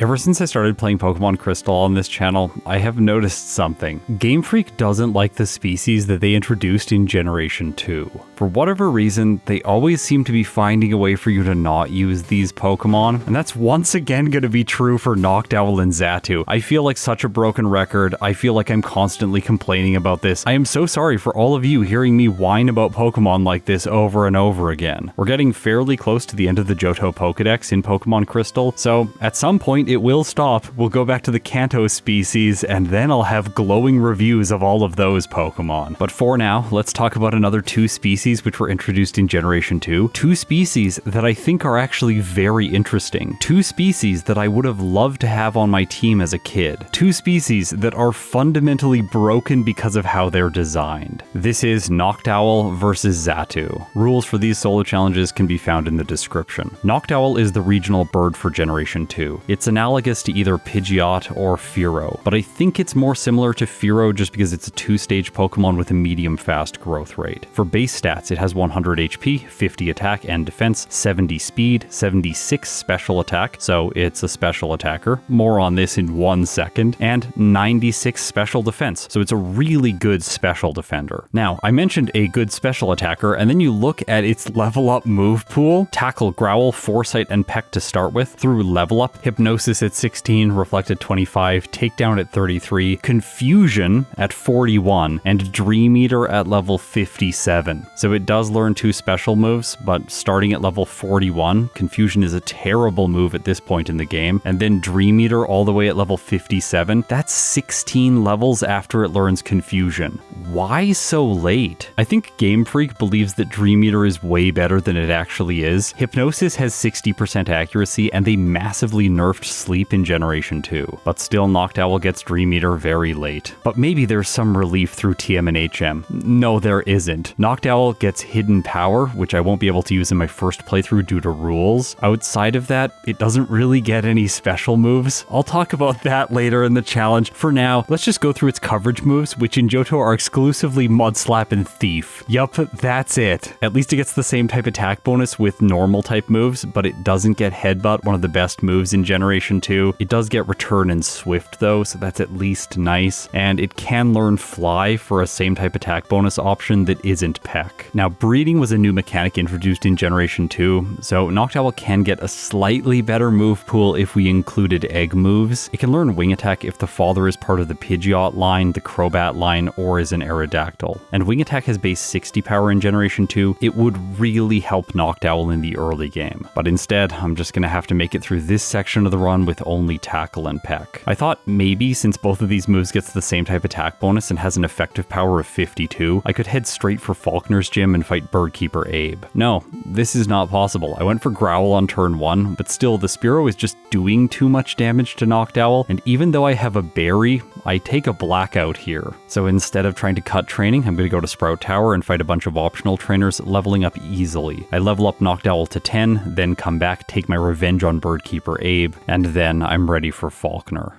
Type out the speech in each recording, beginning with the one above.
Ever since I started playing Pokemon Crystal on this channel, I have noticed something. Game Freak doesn't like the species that they introduced in Generation 2. For whatever reason, they always seem to be finding a way for you to not use these Pokemon, and that's once again going to be true for Noctowl and Xatu. I feel like such a broken record. I feel like I'm constantly complaining about this. I am so sorry for all of you hearing me whine about Pokemon like this over and over again. We're getting fairly close to the end of the Johto Pokedex in Pokemon Crystal, so at some point it will stop. We'll go back to the Kanto species, and then I'll have glowing reviews of all of those Pokemon. But for now, let's talk about another two species which were introduced in Generation 2. Two species that I think are actually very interesting. Two species that I would have loved to have on my team as a kid. Two species that are fundamentally broken because of how they're designed. This is Noctowl versus Xatu. Rules for these solo challenges can be found in the description. Noctowl is the regional bird for Generation 2. It's analogous to either Pidgeot or Fearow, but I think it's more similar to Fearow just because it's a two-stage Pokemon with a medium fast growth rate. For base stats, it has 100 HP, 50 attack and defense, 70 speed, 76 special attack, so it's a special attacker, more on this in 1 second, and 96 special defense, so it's a really good special defender. Now, I mentioned a good special attacker, and then you look at its level up move pool: Tackle, Growl, Foresight, and Peck to start with. Through level up, Hypnosis at 16, Reflect at 25, Takedown at 33, Confusion at 41, and Dream Eater at level 57. So it does learn two special moves, but starting at level 41, Confusion is a terrible move at this point in the game, and then Dream Eater all the way at level 57, that's 16 levels after it learns Confusion. Why so late? I think Game Freak believes that Dream Eater is way better than it actually is. Hypnosis has 60% accuracy, and they massively nerfed Sleep in Generation 2, but still Noctowl gets Dream Eater very late. But maybe there's some relief through TM and HM. No, there isn't. Noctowl gets Hidden Power, which I won't be able to use in my first playthrough due to rules. Outside of that, it doesn't really get any special moves. I'll talk about that later in the challenge. For now, let's just go through its coverage moves, which in Johto are exclusively Mud Slap and Thief. Yup, that's it. At least it gets the same type attack bonus with normal type moves, but it doesn't get Headbutt, one of the best moves in Generation 2. It does get Return and Swift though, so that's at least nice. And it can learn Fly for a same type attack bonus option that isn't Peck. Now, breeding was a new mechanic introduced in Generation 2, so Noctowl can get a slightly better move pool if we included egg moves. It can learn Wing Attack if the father is part of the Pidgeot line, the Crobat line, or is an Aerodactyl. And Wing Attack has base 60 power in Generation 2. It would really help Noctowl in the early game. But instead, I'm just gonna have to make it through this section of the run with only Tackle and Peck. I thought maybe since both of these moves gets the same type attack bonus and has an effective power of 52, I could head straight for Falkner's Gym and fight Birdkeeper Abe. No, this is not possible. I went for Growl on turn 1, but still the Spearow is just doing too much damage to Noctowl, and even though I have a Berry, I take a Blackout here. So instead of trying to cut training, I'm going to go to Sprout Tower and fight a bunch of optional trainers, leveling up easily. I level up Noctowl to 10, then come back, take my revenge on Birdkeeper Abe, and then I'm ready for Falkner.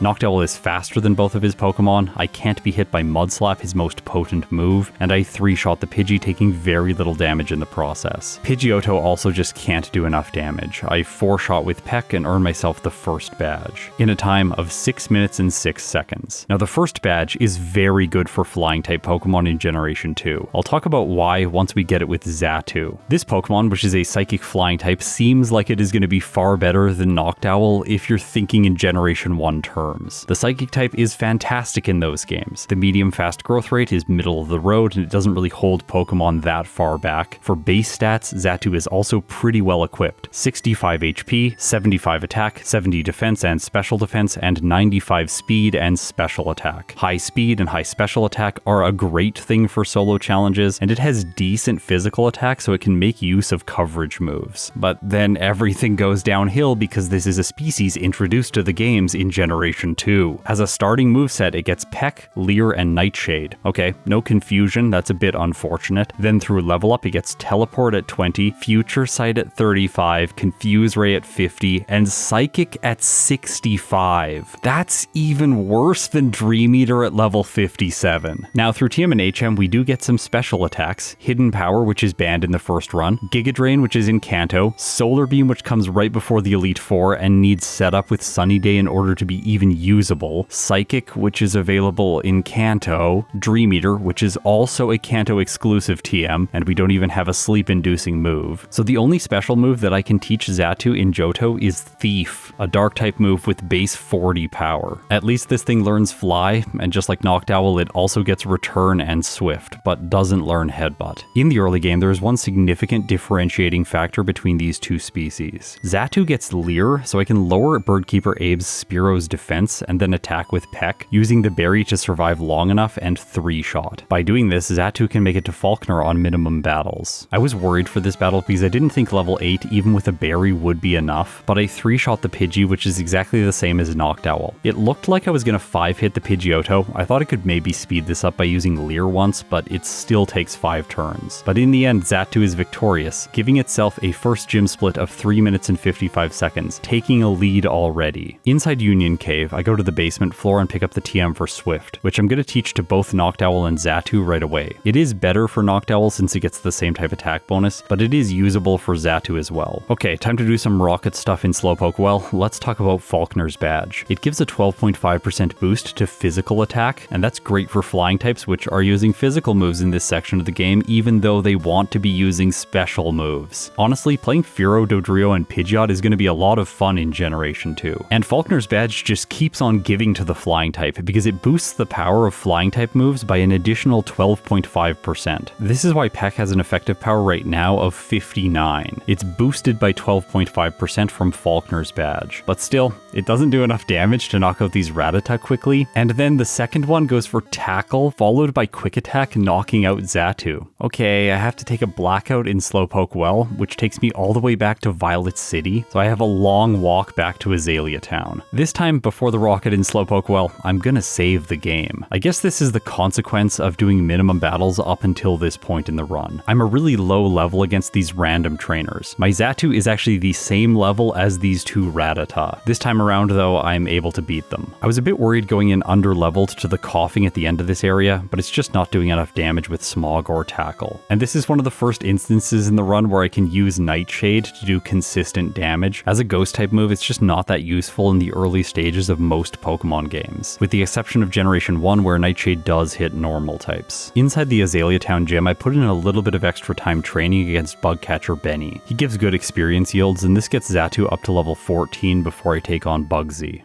Noctowl is faster than both of his Pokemon, I can't be hit by Mud Slap, his most potent move, and I 3-shot the Pidgey, taking very little damage in the process. Pidgeotto also just can't do enough damage. I 4-shot with Peck and earn myself the first badge, in a time of 6 minutes and 6 seconds. Now the first badge is very good for Flying-type Pokemon in Generation 2. I'll talk about why once we get it with Xatu. This Pokemon, which is a Psychic Flying-type, seems like it is going to be far better than Noctowl if you're thinking in Generation 1 terms. The Psychic type is fantastic in those games. The medium fast growth rate is middle of the road, and it doesn't really hold Pokemon that far back. For base stats, Xatu is also pretty well equipped. 65 HP, 75 attack, 70 defense and special defense, and 95 speed and special attack. High speed and high special attack are a great thing for solo challenges, and it has decent physical attack, so it can make use of coverage moves. But then everything goes downhill because this is a species introduced to the games in Generation Generation 2. As a starting moveset, it gets Peck, Leer, and Nightshade. Okay, no confusion, that's a bit unfortunate. Then through level up, it gets Teleport at 20, Future Sight at 35, Confuse Ray at 50, and Psychic at 65. That's even worse than Dream Eater at level 57. Now through TM and HM, we do get some special attacks. Hidden Power, which is banned in the first run, Giga Drain, which is in Kanto, Solar Beam, which comes right before the Elite Four and needs setup with Sunny Day in order to be even usable, Psychic, which is available in Kanto, Dream Eater, which is also a Kanto exclusive TM, and we don't even have a sleep-inducing move. So the only special move that I can teach Xatu in Johto is Thief, a dark type move with base 40 power. At least this thing learns Fly, and just like Noctowl, it also gets Return and Swift, but doesn't learn Headbutt. In the early game, there is one significant differentiating factor between these two species. Xatu gets Leer, so I can lower Birdkeeper Abe's Spearow's defense and then attack with Peck, using the berry to survive long enough and 3-shot. By doing this, Xatu can make it to Falkner on minimum battles. I was worried for this battle because I didn't think level 8 even with a berry would be enough, but I 3-shot the Pidgey, which is exactly the same as Noctowl. It looked like I was gonna 5-hit the Pidgeotto. I thought I could maybe speed this up by using Leer once, but it still takes 5 turns. But in the end, Xatu is victorious, giving itself a first gym split of 3 minutes and 55 seconds, taking a lead already. Inside Union Cave, I go to the basement floor and pick up the TM for Swift, which I'm gonna teach to both Noctowl and Xatu right away. It is better for Noctowl since it gets the same type attack bonus, but it is usable for Xatu as well. Okay, time to do some rocket stuff in Slowpoke. Well, let's talk about Falkner's badge. It gives a 12.5% boost to physical attack, and that's great for flying types which are using physical moves in this section of the game, even though they want to be using special moves. Honestly, playing Fearow, Dodrio, and Pidgeot is going to be a lot of fun in Generation 2. And Falkner's badge just keeps on giving to the flying type because it boosts the power of flying type moves by an additional 12.5%. This is why Peck has an effective power right now of 59. It's boosted by 12.5% from Falkner's badge. But still, it doesn't do enough damage to knock out these Rattata quickly. And then the second one goes for Tackle, followed by Quick Attack, knocking out Xatu. Okay, I have to take a blackout in Slowpoke Well, which takes me all the way back to Violet City, so I have a long walk back to Azalea Town. This time, before the rocket in Slowpoke Well, I'm gonna save the game. I guess this is the consequence of doing minimum battles up until this point in the run. I'm a really low level against these random trainers. My Xatu is actually the same level as these two Rattata. This time around though, I'm able to beat them. I was a bit worried going in under-leveled to the coughing at the end of this area, but it's just not doing enough damage with Smog or Tackle. And this is one of the first instances in the run where I can use Nightshade to do consistent damage. As a ghost type move, it's just not that useful in the early stages of most Pokemon games, with the exception of Generation 1 where Nightshade does hit normal types. Inside the Azalea Town gym, I put in a little bit of extra time training against Bugcatcher Benny. He gives good experience yields, and this gets Xatu up to level 14 before I take on Bugsy.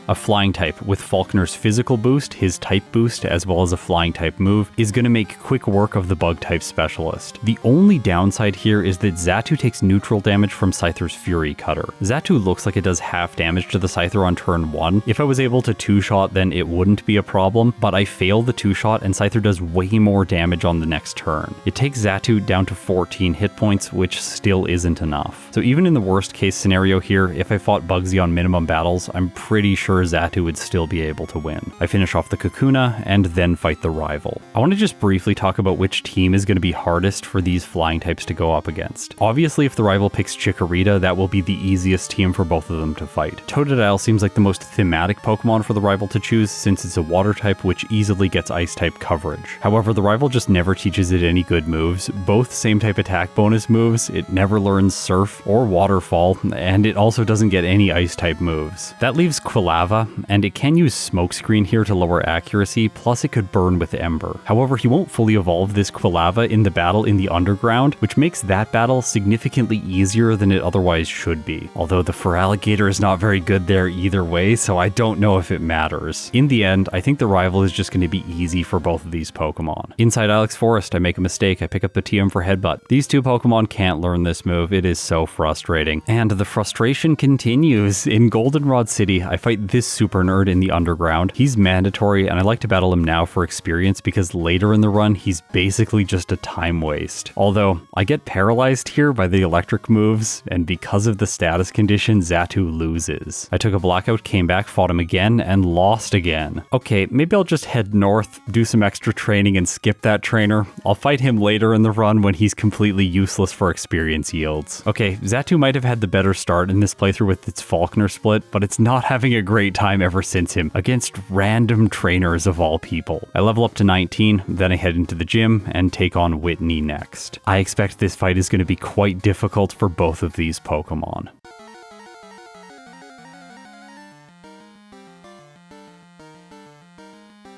A flying type with Falkner's physical boost, his type boost, as well as a flying type move, is going to make quick work of the bug type specialist. The only downside here is that Xatu takes neutral damage from Scyther's Fury Cutter. Xatu looks like it does half damage to the Scyther on turn 1. If I was able to 2-shot, then it wouldn't be a problem, but I fail the 2-shot and Scyther does way more damage on the next turn. It takes Xatu down to 14 hit points, which still isn't enough. So even in the worst case scenario here, if I fought Bugsy on minimum battles, I'm pretty sure Xatu would still be able to win. I finish off the Kakuna and then fight the rival. I want to just briefly talk about which team is going to be hardest for these flying types to go up against. Obviously, if the rival picks Chikorita, that will be the easiest team for both of them to fight. Totodile seems like the most thematic Pokemon for the rival to choose since it's a water type which easily gets ice type coverage. However, the rival just never teaches it any good moves, both same type attack bonus moves, it never learns Surf or Waterfall, and it also doesn't get any ice type moves. That leaves Quilava, and it can use Smokescreen here to lower accuracy, plus it could burn with Ember. However, he won't fully evolve this Quilava in the battle in the underground, which makes that battle significantly easier than it otherwise should be. Although the Feraligatr is not very good there either way, so I don't know if it matters. In the end, I think the rival is just going to be easy for both of these Pokemon. Inside Alex Forest, I make a mistake. I pick up the TM for Headbutt. These two Pokemon can't learn this move. It is so frustrating. And the frustration continues. In Goldenrod City, I fight this this super nerd in the underground. He's mandatory, and I like to battle him now for experience because later in the run, he's basically just a time waste. Although, I get paralyzed here by the electric moves, and because of the status condition, Xatu loses. I took a blackout, came back, fought him again, and lost again. Okay, maybe I'll just head north, do some extra training, and skip that trainer. I'll fight him later in the run when he's completely useless for experience yields. Okay, Xatu might have had the better start in this playthrough with its Falconer split, but it's not having a great time ever since him, against random trainers of all people. I level up to 19, then I head into the gym and take on Whitney next. I expect this fight is going to be quite difficult for both of these Pokemon.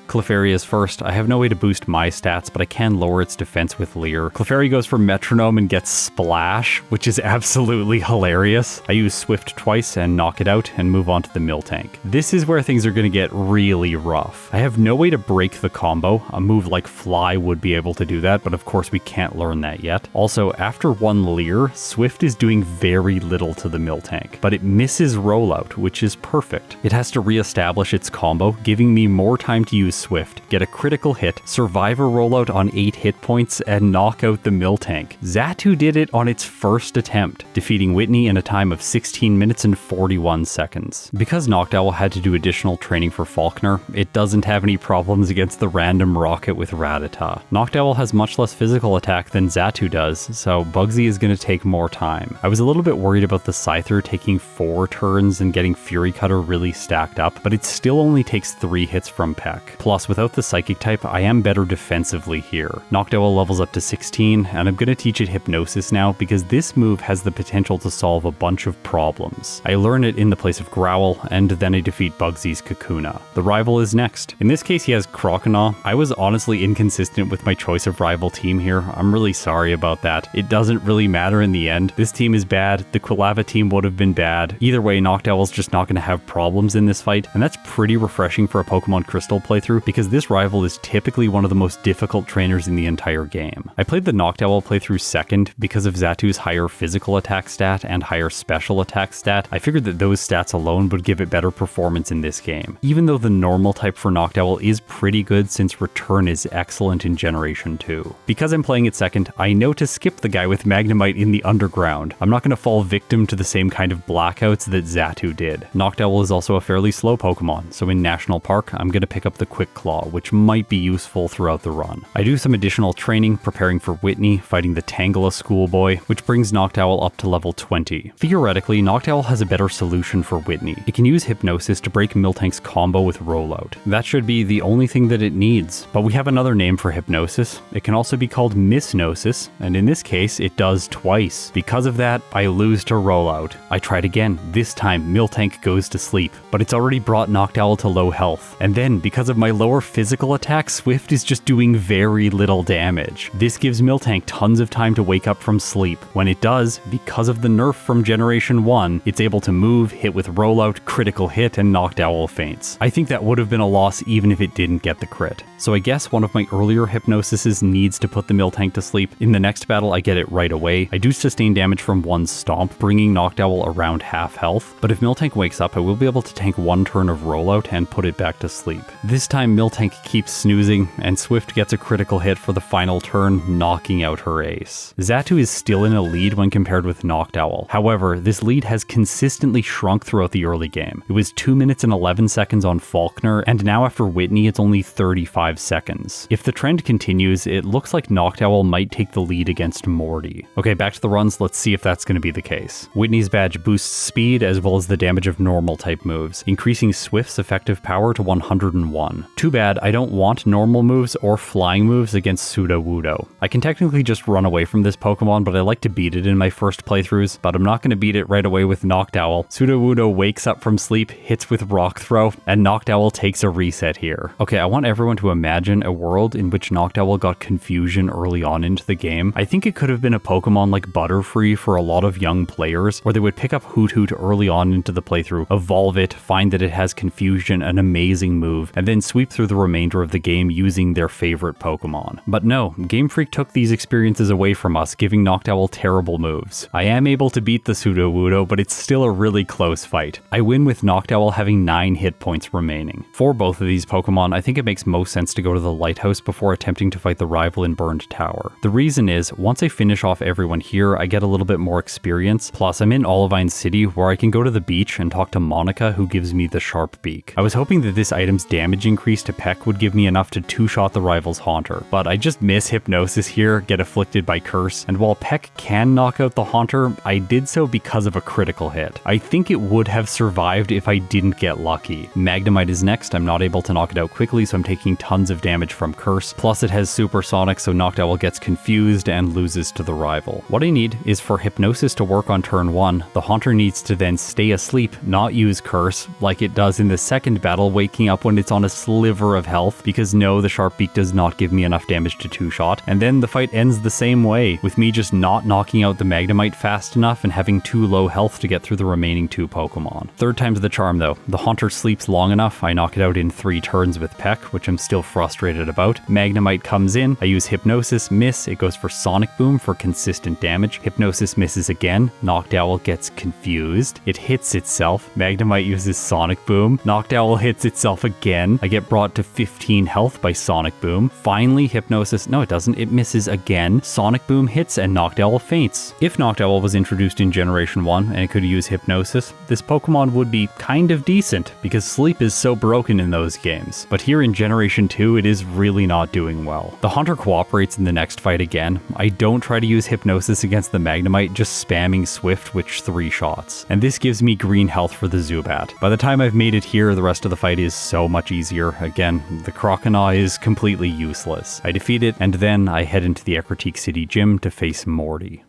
Clefairy is first. I have no way to boost my stats, but I can lower its defense with Leer. Clefairy goes for Metronome and gets Splash, which is absolutely hilarious. I use Swift twice and knock it out and move on to the Miltank. This is where things are going to get really rough. I have no way to break the combo. A move like Fly would be able to do that, but of course we can't learn that yet. Also, after one Leer, Swift is doing very little to the Miltank, but it misses Rollout, which is perfect. It has to re-establish its combo, giving me more time to use Swift, get a critical hit, survive a rollout on 8 hit points, and knock out the Miltank. Xatu did it on its first attempt, defeating Whitney in a time of 16 minutes and 41 seconds. Because Noctowl had to do additional training for Falconer, it doesn't have any problems against the random rocket with Rattata. Noctowl has much less physical attack than Xatu does, so Bugsy is going to take more time. I was a little bit worried about the Scyther taking 4 turns and getting Fury Cutter really stacked up, but it still only takes 3 hits from Peck. Plus, without the Psychic type, I am better defensively here. Noctowl levels up to 16, and I'm going to teach it Hypnosis now because this move has the potential to solve a bunch of problems. I learn it in the place of Growl, and then I defeat Bugsy's Kakuna. The rival is next. In this case, he has Croconaw. I was honestly inconsistent with my choice of rival team here. I'm really sorry about that. It doesn't really matter in the end. This team is bad. The Quilava team would have been bad. Either way, Noctowl's just not going to have problems in this fight, and that's pretty refreshing for a Pokemon Crystal playthrough because this rival is typically one of the most difficult trainers in the entire game. I played the Noctowl playthrough second because of Xatu's higher physical attack stat and higher special attack stat. I figured that those stats alone would give it better performance in this game, even though the normal type for Noctowl is pretty good since Return is excellent in Generation 2. Because I'm playing it second, I know to skip the guy with Magnemite in the underground. I'm not going to fall victim to the same kind of blackouts that Xatu did. Noctowl is also a fairly slow Pokemon, so in National Park, I'm going to pick up the Quick Claw, which might be useful throughout the run. I do some additional training, preparing for Whitney, fighting the Tangela schoolboy, which brings Noctowl up to level 20. Theoretically, Noctowl has a better solution for Whitney. It can use Hypnosis to break Miltank's combo with Rollout. That should be the only thing that it needs, but we have another name for Hypnosis. It can also be called Misnosis, and in this case, it does twice. Because of that, I lose to Rollout. I tried again. This time, Miltank goes to sleep, but it's already brought Noctowl to low health. And then, because of my lower physical attack, Swift is just doing very little damage. This gives Miltank tons of time to wake up from sleep. When it does, because of the nerf from Generation 1, it's able to move, hit with Rollout, critical hit, and Noctowl faints. I think that would have been a loss even if it didn't get the crit. So I guess one of my earlier Hypnosises needs to put the Miltank to sleep. In the next battle, I get it right away. I do sustain damage from one stomp, bringing Noctowl around half health, but if Miltank wakes up, I will be able to tank one turn of Rollout and put it back to sleep. This time, Miltank keeps snoozing, and Swift gets a critical hit for the final turn, knocking out her ace. Xatu is still in a lead when compared with Noctowl. However, this lead has consistently shrunk throughout the early game. It was 2 minutes and 11 seconds on Falconer, and now after Whitney, it's only 35 seconds. If the trend continues, it looks like Noctowl might take the lead against Morty. Okay, back to the runs, let's see if that's going to be the case. Whitney's badge boosts speed as well as the damage of normal type moves, increasing Swift's effective power to 101. Too bad, I don't want normal moves or flying moves against Sudowoodo. I can technically just run away from this Pokemon, but I like to beat it in my first playthroughs, but I'm not going to beat it right away with Noctowl. Sudowoodo wakes up from sleep, hits with Rock Throw, and Noctowl takes a reset here. Okay, I want everyone to imagine a world in which Noctowl got confusion early on into the game. I think it could have been a Pokemon like Butterfree for a lot of young players, where they would pick up Hoot Hoot early on into the playthrough, evolve it, find that it has confusion, an amazing move, and then sweep sweep through the remainder of the game using their favorite Pokemon. But no, Game Freak took these experiences away from us, giving Noctowl terrible moves. I am able to beat the Sudowoodo, but it's still a really close fight. I win with Noctowl having 9 hit points remaining. For both of these Pokemon, I think it makes most sense to go to the Lighthouse before attempting to fight the rival in Burned Tower. The reason is, once I finish off everyone here, I get a little bit more experience, plus I'm in Olivine City where I can go to the beach and talk to Monica, who gives me the Sharp Beak. I was hoping that this item's damage increase to Peck would give me enough to two-shot the rival's Haunter, but I just miss Hypnosis here, get afflicted by Curse, and while Peck can knock out the Haunter, I did so because of a critical hit. I think it would have survived if I didn't get lucky. Magnemite is next. I'm not able to knock it out quickly, so I'm taking tons of damage from Curse, plus it has Supersonic, so Noctowl gets confused and loses to the rival. What I need is for Hypnosis to work on turn 1, the Haunter needs to then stay asleep, not use Curse, like it does in the second battle, waking up when it's on a sliver of health, because no, the Sharp Beak does not give me enough damage to two-shot, and then the fight ends the same way, with me just not knocking out the Magnemite fast enough and having too low health to get through the remaining 2 Pokemon. Third time's the charm though. The Haunter sleeps long enough, I knock it out in 3 turns with Peck, which I'm still frustrated about. Magnemite comes in, I use Hypnosis, miss, it goes for Sonic Boom for consistent damage. Hypnosis misses again, Noctowl gets confused, it hits itself, Magnemite uses Sonic Boom, Noctowl hits itself again, I get brought to 15 health by Sonic Boom. Finally, Hypnosis, no it doesn't, it misses again, Sonic Boom hits and Noctowl faints. If Noctowl was introduced in Generation 1 and it could use Hypnosis, this Pokemon would be kind of decent, because sleep is so broken in those games. But here in Generation 2, it is really not doing well. The Haunter cooperates in the next fight again. I don't try to use Hypnosis against the Magnemite, just spamming Swift, which 3 shots. And this gives me green health for the Zubat. By the time I've made it here, the rest of the fight is so much easier. Again, the Croconaw is completely useless. I defeat it, and then I head into the Ecruteak City gym to face Morty.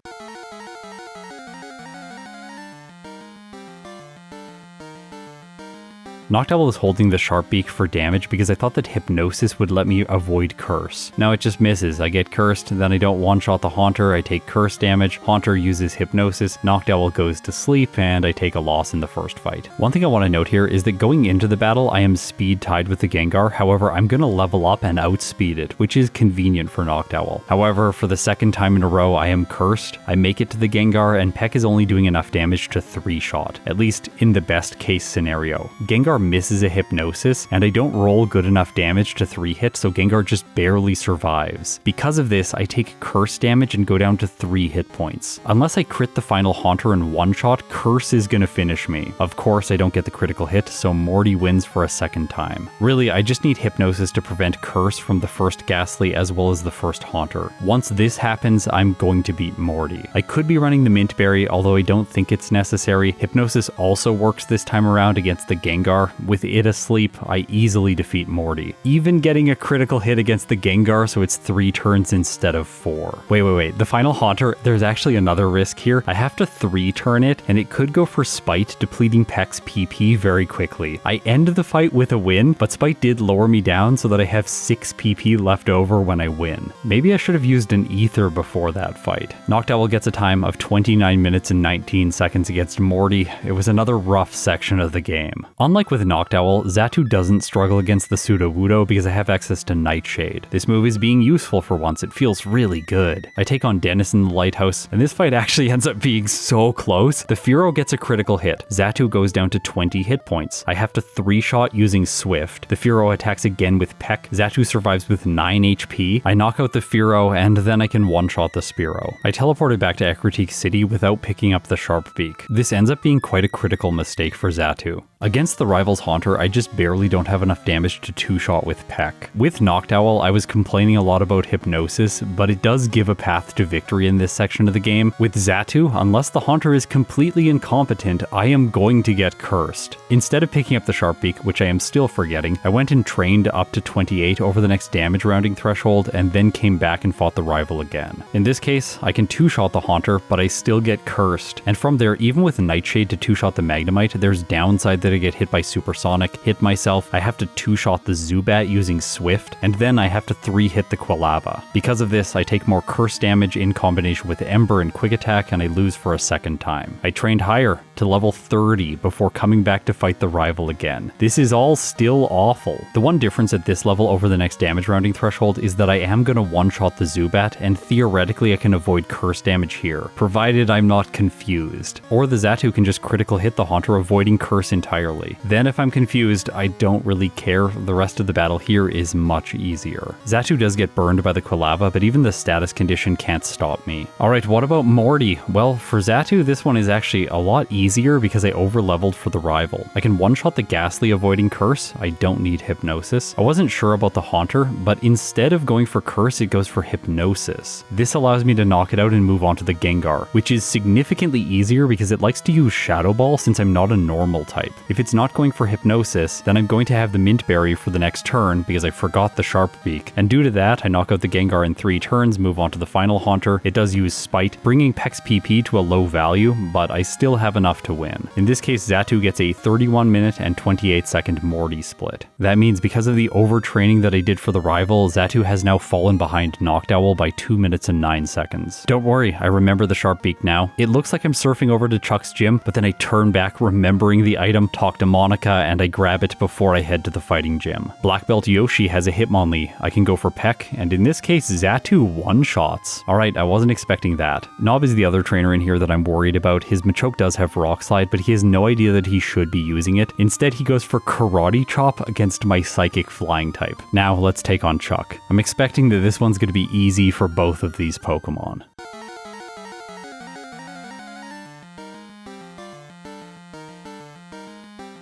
Noctowl is holding the Sharp Beak for damage because I thought that Hypnosis would let me avoid Curse. Now it just misses. I get cursed, then I don't one-shot the Haunter, I take Curse damage, Haunter uses Hypnosis, Noctowl goes to sleep, and I take a loss in the first fight. One thing I want to note here is that going into the battle, I am speed tied with the Gengar, however I'm going to level up and outspeed it, which is convenient for Noctowl. However, for the second time in a row, I am cursed, I make it to the Gengar, and Peck is only doing enough damage to 3-shot, at least in the best case scenario. Gengar misses a Hypnosis, and I don't roll good enough damage to 3-hit, so Gengar just barely survives. Because of this, I take Curse damage and go down to 3 hit points. Unless I crit the final Haunter in one-shot, Curse is gonna finish me. Of course, I don't get the critical hit, so Morty wins for a second time. Really, I just need Hypnosis to prevent Curse from the first Ghastly as well as the first Haunter. Once this happens, I'm going to beat Morty. I could be running the Mint Berry, although I don't think it's necessary. Hypnosis also works this time around against the Gengar. With it asleep, I easily defeat Morty. Even getting a critical hit against the Gengar, so it's 3 turns instead of 4. Wait. The final Haunter, there's actually another risk here. I have to 3-turn it, and it could go for Spite, depleting Peck's PP very quickly. I end the fight with a win, but Spite did lower me down so that I have 6 PP left over when I win. Maybe I should have used an Ether before that fight. Noctowl gets a time of 29 minutes and 19 seconds against Morty. It was another rough section of the game. Unlike with Noctowl, Xatu doesn't struggle against the Sudowoodo because I have access to Nightshade. This move is being useful for once, it feels really good. I take on Dennis in the Lighthouse, and this fight actually ends up being so close. The Fearow gets a critical hit. Xatu goes down to 20 hit points. I have to 3-shot using Swift. The Fearow attacks again with Peck. Xatu survives with 9 HP. I knock out the Fearow, and then I can one-shot the Spearow. I teleported back to Ecruteak City without picking up the Sharp Beak. This ends up being quite a critical mistake for Xatu. Against the rival's Haunter, I just barely don't have enough damage to two-shot with Peck. With Noctowl, I was complaining a lot about Hypnosis, but it does give a path to victory in this section of the game. With Xatu, unless the Haunter is completely incompetent, I am going to get cursed. Instead of picking up the Sharp Beak, which I am still forgetting, I went and trained up to 28 over the next damage rounding threshold, and then came back and fought the rival again. In this case, I can two-shot the Haunter, but I still get cursed. And from there, even with Nightshade to two-shot the Magnemite, there's downside that to get hit by Supersonic, hit myself, I have to 2-shot the Zubat using Swift, and then I have to 3-hit the Quilava. Because of this, I take more curse damage in combination with Ember and Quick Attack, and I lose for a second time. I trained higher to level 30 before coming back to fight the rival again. This is all still awful. The one difference at this level over the next damage rounding threshold is that I am going to one-shot the Zubat, and theoretically I can avoid curse damage here, provided I'm not confused. Or the Xatu can just critical hit the Haunter, avoiding curse entirely. Then if I'm confused, I don't really care. The rest of the battle here is much easier. Xatu does get burned by the Quilava, but even the status condition can't stop me. Alright, what about Morty? Well, for Xatu, this one is actually a lot easier because I over-leveled for the rival. I can one-shot the Ghastly, avoiding curse. I don't need Hypnosis. I wasn't sure about the Haunter, but instead of going for curse, it goes for Hypnosis. This allows me to knock it out and move on to the Gengar, which is significantly easier because it likes to use Shadow Ball since I'm not a normal type. If it's not going for Hypnosis, then I'm going to have the Mint Berry for the next turn because I forgot the Sharp Beak, and due to that, I knock out the Gengar in 3 turns, move on to the final Haunter. It does use Spite, bringing Peck's PP to a low value, but I still have enough to win. In this case, Xatu gets a 31-minute and 28-second Morty split. That means because of the overtraining that I did for the rival, Xatu has now fallen behind Noctowl by 2 minutes and 9 seconds. Don't worry, I remember the Sharp Beak now. It looks like I'm surfing over to Chuck's gym, but then I turn back remembering the item, talk to Monica, and I grab it before I head to the fighting gym. Black Belt Yoshi has a Hitmonlee. I can go for Peck, and in this case, Xatu one-shots. Alright, I wasn't expecting that. Nob is the other trainer in here that I'm worried about. His Machoke does have Rock Slide, but he has no idea that he should be using it. Instead, he goes for Karate Chop against my Psychic Flying type. Now, let's take on Chuck. I'm expecting that this one's going to be easy for both of these Pokemon.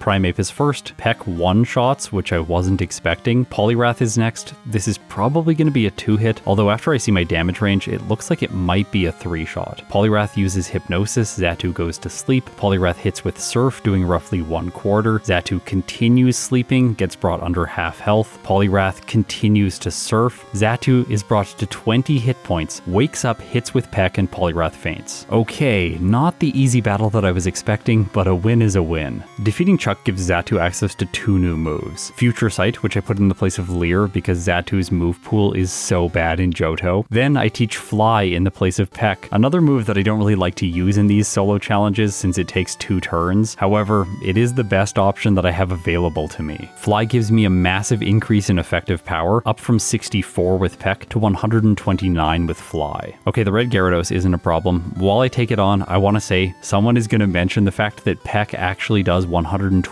Primeape is first, Peck one-shots, which I wasn't expecting. Poliwrath is next. This is probably going to be a 2-hit, although after I see my damage range, it looks like it might be a 3-shot. Poliwrath uses Hypnosis, Xatu goes to sleep, Poliwrath hits with Surf, doing roughly 1/4. Xatu continues sleeping, gets brought under half health. Poliwrath continues to Surf. Xatu is brought to 20 hit points, wakes up, hits with Peck, and Poliwrath faints. Okay, not the easy battle that I was expecting, but a win is a win. Defeating Chuck gives Xatu access to 2 new moves. Future Sight, which I put in the place of Leer because Xatu's move pool is so bad in Johto. Then I teach Fly in the place of Peck, another move that I don't really like to use in these solo challenges since it takes 2 turns. However, it is the best option that I have available to me. Fly gives me a massive increase in effective power, up from 64 with Peck to 129 with Fly. Okay, the red Gyarados isn't a problem. While I take it on, I want to say someone is going to mention the fact that Peck actually does 128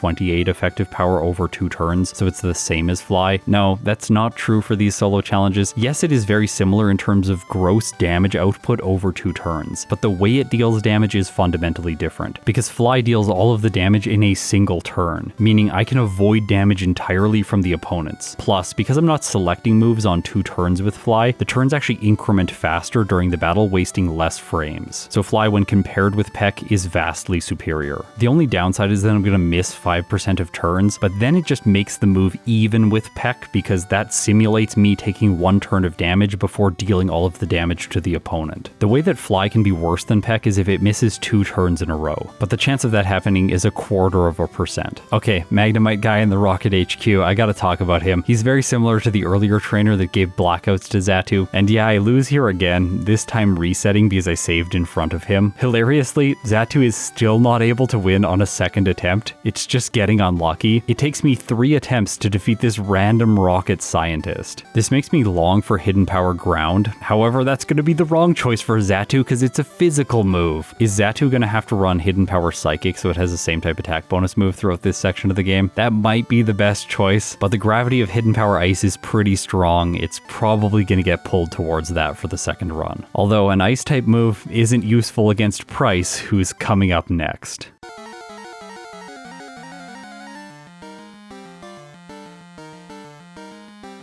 effective power over 2 turns, so it's the same as Fly. No, that's not true for these solo challenges. Yes, it is very similar in terms of gross damage output over 2 turns, but the way it deals damage is fundamentally different, because Fly deals all of the damage in a single turn, meaning I can avoid damage entirely from the opponents. Plus, because I'm not selecting moves on 2 turns with Fly, the turns actually increment faster during the battle, wasting less frames. So Fly, when compared with Peck, is vastly superior. The only downside is that I'm going to miss 5% of turns, but then it just makes the move even with Peck because that simulates me taking 1 turn of damage before dealing all of the damage to the opponent. The way that Fly can be worse than Peck is if it misses 2 turns in a row, but the chance of that happening is 0.25%. Okay, Magnemite guy in the Rocket HQ, I gotta talk about him. He's very similar to the earlier trainer that gave blackouts to Xatu, and yeah, I lose here again, this time resetting because I saved in front of him. Hilariously, Xatu is still not able to win on a second attempt. It's just getting unlucky. It takes me 3 attempts to defeat this random rocket scientist. This makes me long for Hidden Power Ground. However, that's going to be the wrong choice for Xatu because it's a physical move. Is Xatu going to have to run Hidden Power Psychic so it has the same type attack bonus move throughout this section of the game? That might be the best choice, but the gravity of Hidden Power Ice is pretty strong. It's probably going to get pulled towards that for the second run. Although an Ice type move isn't useful against Pryce, who's coming up next.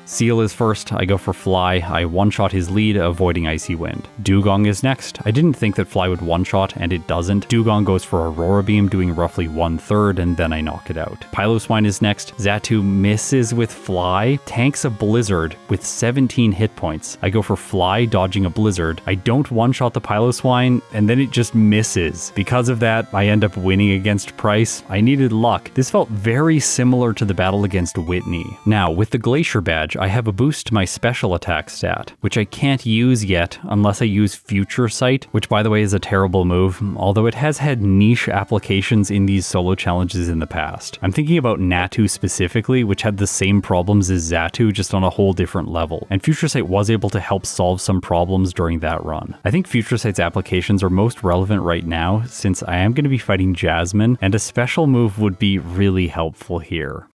Seal is first, I go for Fly, I one-shot his lead, avoiding Icy Wind. Dugong is next. I didn't think that Fly would one-shot, and it doesn't. Dugong goes for Aurora Beam, doing roughly 1/3, and then I knock it out. Piloswine is next. Xatu misses with Fly, tanks a Blizzard with 17 hit points. I go for Fly, dodging a Blizzard. I don't one-shot the Piloswine, and then it just misses. Because of that, I end up winning against Pryce. I needed luck. This felt very similar to the battle against Whitney. Now, with the Glacier Badge, I have a boost to my special attack stat, which I can't use yet unless I use Future Sight, which by the way is a terrible move, although it has had niche applications in these solo challenges in the past. I'm thinking about Natu specifically, which had the same problems as Xatu, just on a whole different level, and Future Sight was able to help solve some problems during that run. I think Future Sight's applications are most relevant right now, since I am going to be fighting Jasmine, and a special move would be really helpful here.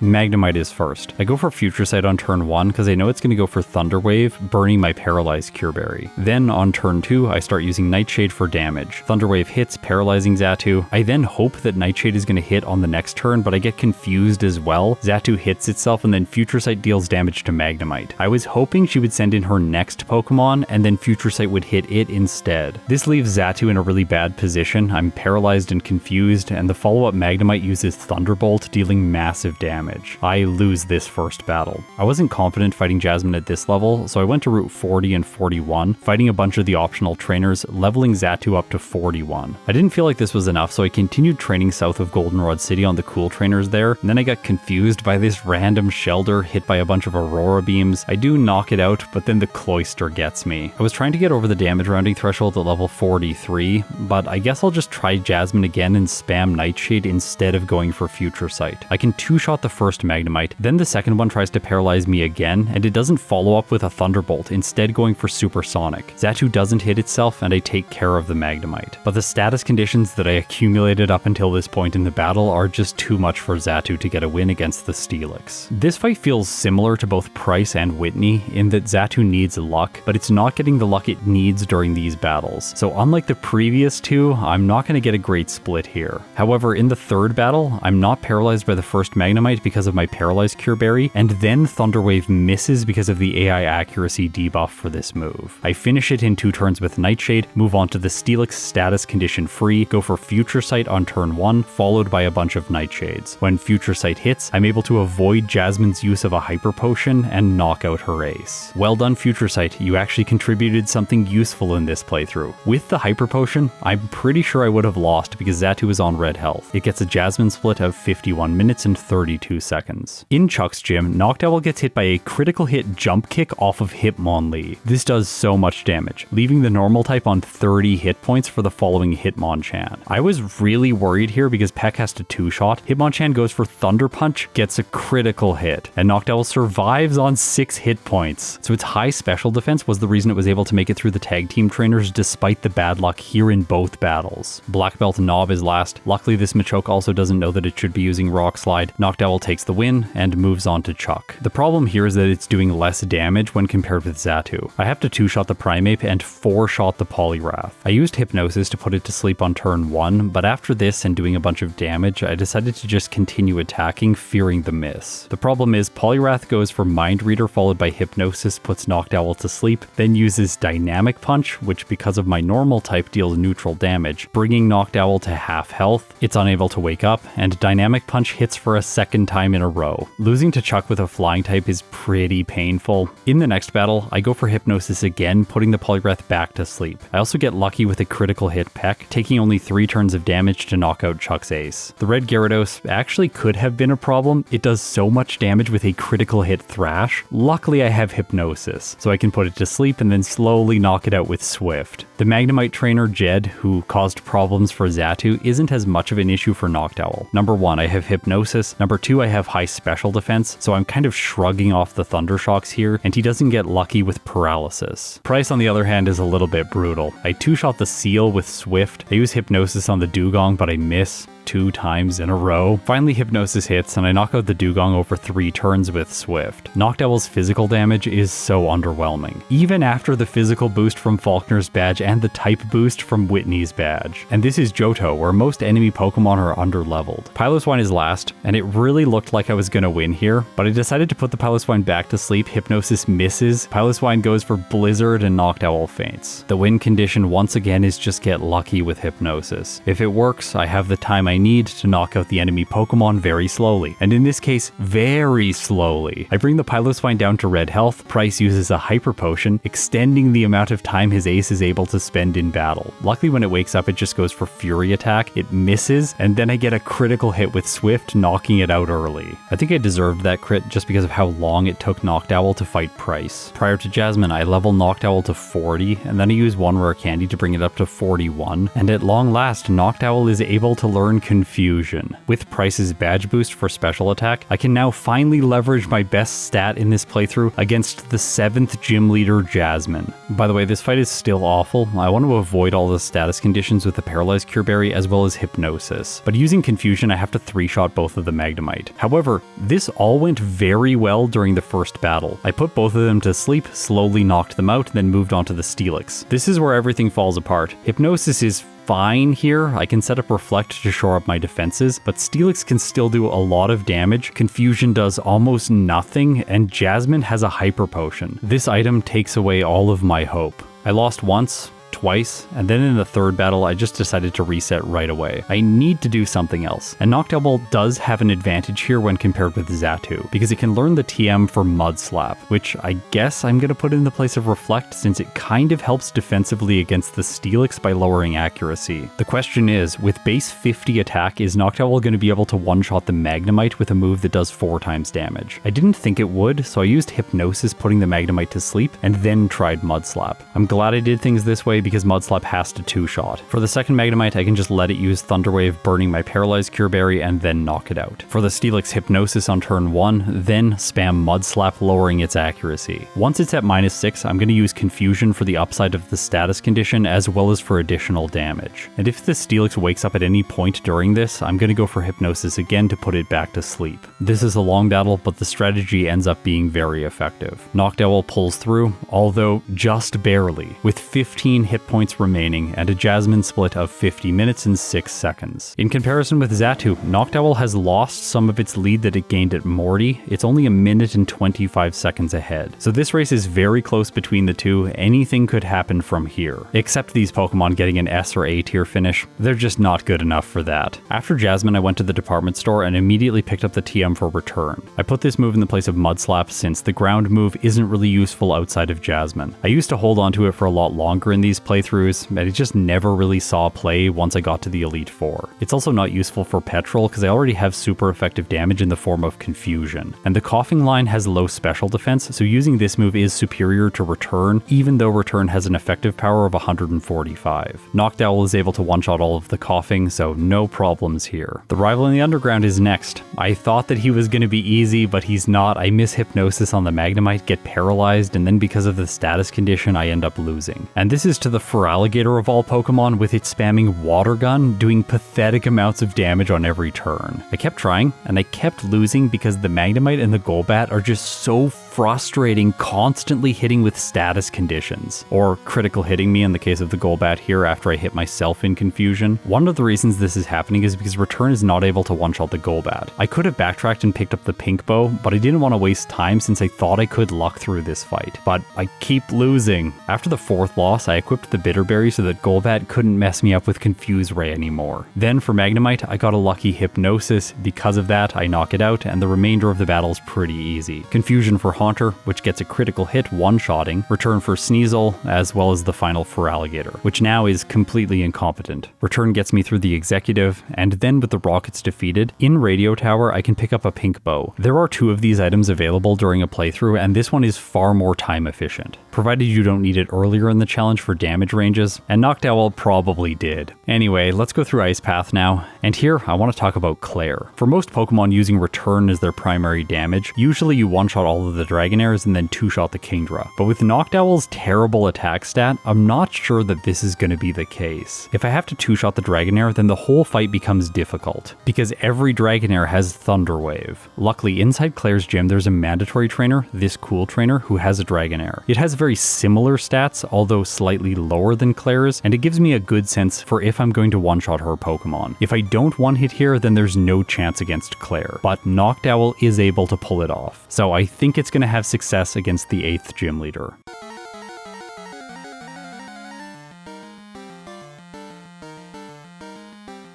Magnemite is first. I go for Future Sight on turn 1 because I know it's going to go for Thunder Wave, burning my Paralyzed Cure Berry. Then on turn 2, I start using Nightshade for damage. Thunder Wave hits, paralyzing Xatu. I then hope that Nightshade is going to hit on the next turn, but I get confused as well. Xatu hits itself and then Future Sight deals damage to Magnemite. I was hoping she would send in her next Pokemon and then Future Sight would hit it instead. This leaves Xatu in a really bad position. I'm paralyzed and confused, and the follow-up Magnemite uses Thunderbolt, dealing massive damage. I lose this first battle. I wasn't confident fighting Jasmine at this level, so I went to Route 40 and 41, fighting a bunch of the optional trainers, leveling Xatu up to 41. I didn't feel like this was enough, so I continued training south of Goldenrod City on the cool trainers there, and then I got confused by this random Shelder hit by a bunch of Aurora Beams. I do knock it out, but then the Cloyster gets me. I was trying to get over the damage rounding threshold at level 43, but I guess I'll just try Jasmine again and spam Nightshade instead of going for Future Sight. I can two-shot the first Magnemite, then the second one tries to paralyze me again, and it doesn't follow up with a Thunderbolt, instead going for Supersonic. Xatu doesn't hit itself, and I take care of the Magnemite. But the status conditions that I accumulated up until this point in the battle are just too much for Xatu to get a win against the Steelix. This fight feels similar to both Pryce and Whitney, in that Xatu needs luck, but it's not getting the luck it needs during these battles. So unlike the previous two, I'm not going to get a great split here. However, in the third battle, I'm not paralyzed by the first Magnemite because of my Paralyzed Cure Berry, and then Thunder Wave misses because of the AI accuracy debuff for this move. I finish it in 2 turns with Nightshade, move on to the Steelix status condition free, go for Future Sight on turn 1, followed by a bunch of Nightshades. When Future Sight hits, I'm able to avoid Jasmine's use of a Hyper Potion and knock out her ace. Well done, Future Sight, you actually contributed something useful in this playthrough. With the Hyper Potion, I'm pretty sure I would have lost because Xatu is on red health. It gets a Jasmine split of 51 minutes and 32 seconds. In Chuck's gym, Noctowl gets hit by a critical hit jump kick off of Hitmonlee. This does so much damage, leaving the normal type on 30 hit points for the following Hitmonchan. I was really worried here because Peck has to two-shot. Hitmonchan goes for Thunder Punch, gets a critical hit, and Noctowl survives on 6 hit points. So its high special defense was the reason it was able to make it through the tag team trainers despite the bad luck here in both battles. Black Belt Knob is last. Luckily, this Machoke also doesn't know that it should be using Rock Slide. Noctowl takes the win and moves on to Chuck. The problem here is that it's doing less damage when compared with Xatu. I have to two-shot the Primeape and 4-shot the Poliwrath. I used Hypnosis to put it to sleep on turn 1, but after this and doing a bunch of damage, I decided to just continue attacking, fearing the miss. The problem is Poliwrath goes for Mind Reader followed by Hypnosis, puts Noctowl to sleep, then uses Dynamic Punch, which because of my normal type deals neutral damage, bringing Noctowl to half health. It's unable to wake up, and Dynamic Punch hits for a second time in a row. Losing to Chuck with a flying type is pretty painful. In the next battle, I go for Hypnosis again, putting the Poliwrath back to sleep. I also get lucky with a critical hit Peck, taking only 3 turns of damage to knock out Chuck's ace. The red Gyarados actually could have been a problem. It does so much damage with a critical hit Thrash. Luckily I have Hypnosis, so I can put it to sleep and then slowly knock it out with Swift. The Magnemite trainer Jed, who caused problems for Xatu, isn't as much of an issue for Noctowl. Number 1, I have Hypnosis. Number 2, I have high special defense, so I'm kind of shrugging off the Thunder Shocks here, and he doesn't get lucky with Paralysis. Pryce, on the other hand, is a little bit brutal. I two-shot the Seal with Swift. I use Hypnosis on the Dugong, but I miss. 2 times in a row. Finally, Hypnosis hits, and I knock out the Dugong over 3 turns with Swift. Noctowl's physical damage is so underwhelming, even after the physical boost from Falkner's badge and the type boost from Whitney's badge. And this is Johto, where most enemy Pokemon are underleveled. Piloswine is last, and it really looked like I was gonna win here, but I decided to put the Piloswine back to sleep. Hypnosis misses, Piloswine goes for Blizzard, and Noctowl faints. The win condition once again is just get lucky with Hypnosis. If it works, I have the time I need to knock out the enemy Pokemon very slowly, and in this case, very slowly. I bring the Piloswine down to red health, Pryce uses a Hyper Potion, extending the amount of time his ace is able to spend in battle. Luckily when it wakes up it just goes for Fury Attack, it misses, and then I get a critical hit with Swift, knocking it out early. I think I deserved that crit just because of how long it took Noctowl to fight Pryce. Prior to Jasmine, I level Noctowl to 40, and then I use one rare candy to bring it up to 41, and at long last, Noctowl is able to learn Confusion. With Pryce's badge boost for special attack, I can now finally leverage my best stat in this playthrough against the 7th gym leader Jasmine. By the way, this fight is still awful. I want to avoid all the status conditions with the Paralyzed Cure Berry as well as Hypnosis, but using Confusion I have to 3-shot both of the Magnemite. However, this all went very well during the first battle. I put both of them to sleep, slowly knocked them out, then moved on to the Steelix. This is where everything falls apart. Hypnosis is fine here. I can set up Reflect to shore up my defenses, but Steelix can still do a lot of damage, Confusion does almost nothing, and Jasmine has a Hyper Potion. This item takes away all of my hope. I lost once, twice, and then in the third battle I just decided to reset right away. I need to do something else, and Noctowl does have an advantage here when compared with Xatu, because it can learn the TM for Mud Slap, which I guess I'm gonna put in the place of Reflect since it kind of helps defensively against the Steelix by lowering accuracy. The question is, with base 50 attack, is Noctowl gonna be able to one-shot the Magnemite with a move that does 4 times damage? I didn't think it would, so I used Hypnosis putting the Magnemite to sleep, and then tried Mud Slap. I'm glad I did things this way because Mud Slap has to 2-shot. For the second Magnemite, I can just let it use Thunder Wave, burning my Paralyzed Cure Berry, and then knock it out. For the Steelix, Hypnosis on turn 1, then spam Mud Slap, lowering its accuracy. Once it's at -6, I'm going to use Confusion for the upside of the status condition as well as for additional damage. And if the Steelix wakes up at any point during this, I'm going to go for Hypnosis again to put it back to sleep. This is a long battle, but the strategy ends up being very effective. Noctowl pulls through, although just barely, with 15 hit points remaining and a Jasmine split of 50 minutes and 6 seconds. In comparison with Xatu, Noctowl has lost some of its lead that it gained at Morty. It's only 1 minute and 25 seconds ahead. So this race is very close between the two. Anything could happen from here. Except these Pokemon getting an S or A tier finish. They're just not good enough for that. After Jasmine, I went to the department store and immediately picked up the TM for Return. I put this move in the place of Mud Slap since the ground move isn't really useful outside of Jasmine. I used to hold onto it for a lot longer in these playthroughs, and it just never really saw play once I got to the Elite Four. It's also not useful for Petrol because I already have super effective damage in the form of Confusion. And the Coughing line has low special defense, so using this move is superior to Return, even though Return has an effective power of 145. Noctowl is able to one-shot all of the Coughing, so no problems here. The rival in the Underground is next. I thought that he was going to be easy, but he's not. I miss Hypnosis on the Magnemite, get paralyzed, and then because of the status condition, I end up losing. And this is to the Feraligatr of all Pokemon, with it spamming Water Gun, doing pathetic amounts of damage on every turn. I kept trying, and I kept losing because the Magnemite and the Golbat are just so frustrating, constantly hitting with status conditions, or critical hitting me in the case of the Golbat here after I hit myself in Confusion. One of the reasons this is happening is because Return is not able to one-shot the Golbat. I could have backtracked and picked up the Pink Bow, but I didn't want to waste time since I thought I could luck through this fight. But I keep losing. After the 4th loss, I equipped the Bitter Berry so that Golbat couldn't mess me up with Confuse Ray anymore. Then for Magnemite, I got a lucky Hypnosis. Because of that, I knock it out, and the remainder of the battle is pretty easy. Confusion for Haunter, which gets a critical hit one-shotting, Return for Sneasel, as well as the final Feraligatr, which now is completely incompetent. Return gets me through the Executive, and then with the Rockets defeated, in Radio Tower I can pick up a Pink Bow. There are 2 of these items available during a playthrough, and this one is far more time efficient, provided you don't need it earlier in the challenge for damage ranges, and Noctowl probably did. Anyway, let's go through Ice Path now, and here I want to talk about Claire. For most Pokemon using Return as their primary damage, usually you one-shot all of the Dragonairs and then two-shot the Kingdra. But with Noctowl's terrible attack stat, I'm not sure that this is going to be the case. If I have to two-shot the Dragonair, then the whole fight becomes difficult, because every Dragonair has Thunder Wave. Luckily, inside Claire's gym, there's a mandatory trainer, this cool trainer, who has a Dragonair. It has very similar stats, although slightly lower than Claire's, and it gives me a good sense for if I'm going to one-shot her Pokemon. If I don't one-hit here, then there's no chance against Claire, but Noctowl is able to pull it off, so I think it's going to have success against the 8th gym leader.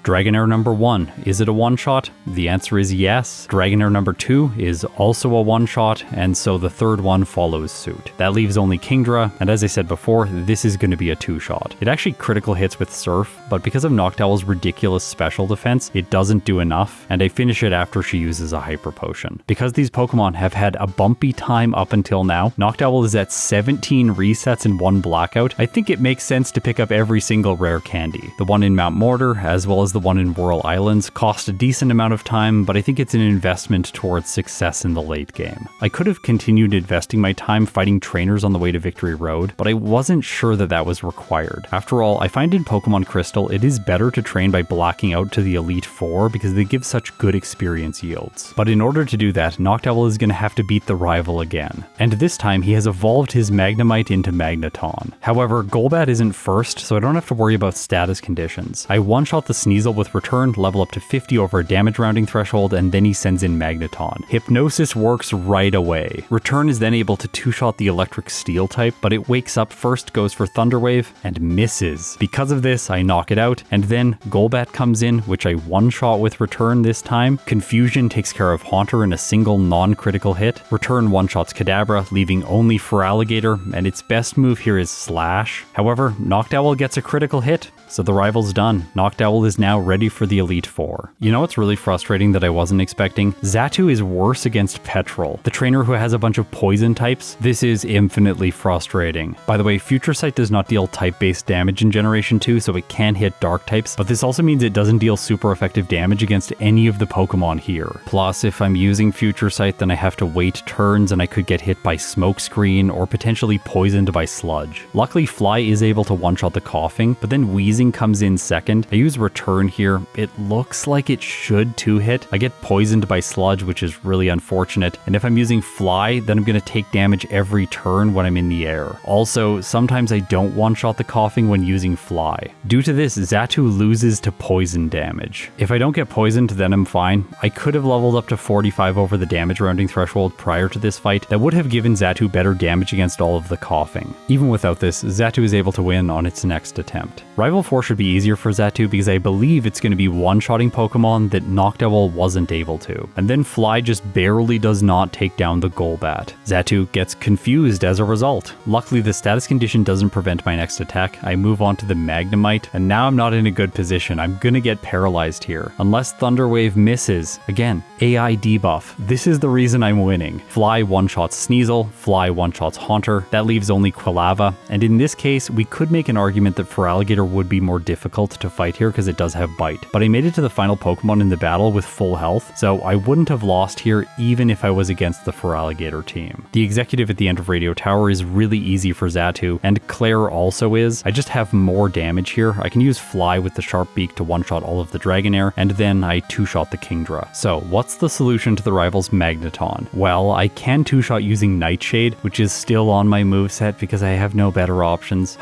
Dragonair number 1, is it a one-shot? The answer is yes. Dragonair number 2 is also a one-shot, and so the third one follows suit. That leaves only Kingdra, and as I said before, this is going to be a two-shot. It actually critical hits with Surf, but because of Noctowl's ridiculous special defense, it doesn't do enough, and I finish it after she uses a Hyper Potion. Because these Pokemon have had a bumpy time up until now, Noctowl is at 17 resets in one blackout, I think it makes sense to pick up every single rare candy. The one in Mount Mortar, as well as the one in Whirl Islands, cost a decent amount of time, but I think it's an investment towards success in the late game. I could have continued investing my time fighting trainers on the way to Victory Road, but I wasn't sure that that was required. After all, I find in Pokemon Crystal it is better to train by blacking out to the Elite Four because they give such good experience yields. But in order to do that, Noctowl is going to have to beat the rival again. And this time he has evolved his Magnemite into Magneton. However, Golbat isn't first, so I don't have to worry about status conditions. I one-shot the Sneasel with Return, level up to 50 over a damage rounding threshold, and then he sends in Magneton. Hypnosis works right away. Return is then able to two-shot the Electric Steel type, but it wakes up first, goes for Thunder Wave, and misses. Because of this, I knock it out, and then Golbat comes in, which I one-shot with Return this time. Confusion takes care of Haunter in a single non-critical hit. Return one-shots Kadabra, leaving only Feraligatr, and its best move here is Slash. However, Noctowl gets a critical hit, so the rival's done. Noctowl is now ready for the Elite Four. You know what's really frustrating that I wasn't expecting? Xatu is worse against Petrol, the trainer who has a bunch of poison types. This is infinitely frustrating. By the way, Future Sight does not deal type-based damage in Generation 2, so it can hit dark types, but this also means it doesn't deal super effective damage against any of the Pokemon here. Plus, if I'm using Future Sight, then I have to wait turns and I could get hit by Smokescreen or potentially poisoned by Sludge. Luckily, Fly is able to one-shot the Coughing, but then Wheezing comes in second. I use Return here. It looks like it should two-hit. I get poisoned by Sludge, which is really unfortunate, and if I'm using Fly, then I'm going to take damage every turn when I'm in the air. Also, sometimes I don't one-shot the Coughing when using Fly. Due to this, Xatu loses to poison damage. If I don't get poisoned, then I'm fine. I could have leveled up to 45 over the damage rounding threshold prior to this fight. That would have given Xatu better damage against all of the Coughing. Even without this, Xatu is able to win on its next attempt. Rival 4 should be easier for Xatu because I believe it's going to be one-shotting Pokemon that Noctowl wasn't able to. And then Fly just barely does not take down the Golbat. Xatu gets confused as a result. Luckily, the status condition doesn't prevent my next attack. I move on to the Magnemite, and now I'm not in a good position. I'm gonna get paralyzed here. Unless Thunder Wave misses. Again, AI debuff. This is the reason I'm winning. Fly one-shots Sneasel, Fly one-shots Haunter. That leaves only Quilava, and in this case, we could make an argument that Feraligatr would be more difficult to fight here because it does have Bite. But I made it to the final Pokemon in the battle with full health, so I wouldn't have lost here even if I was against the Feraligatr team. The executive at the end of Radio Tower is really easy for Xatu, and Claire also is. I just have more damage here. I can use Fly with the Sharp Beak to one-shot all of the Dragonair, and then I two-shot the Kingdra. So what's the solution to the rival's Magneton? Well, I can two-shot using Nightshade, which is still on my moveset because I have no better options.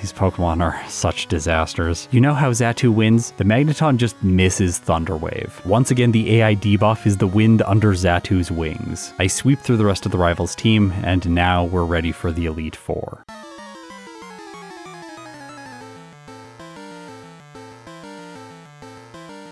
These Pokemon are such disasters. You know how Xatu wins? The Magneton just misses Thunder Wave. Once again, the AI debuff is the wind under Xatu's wings. I sweep through the rest of the rival's team, and now we're ready for the Elite Four.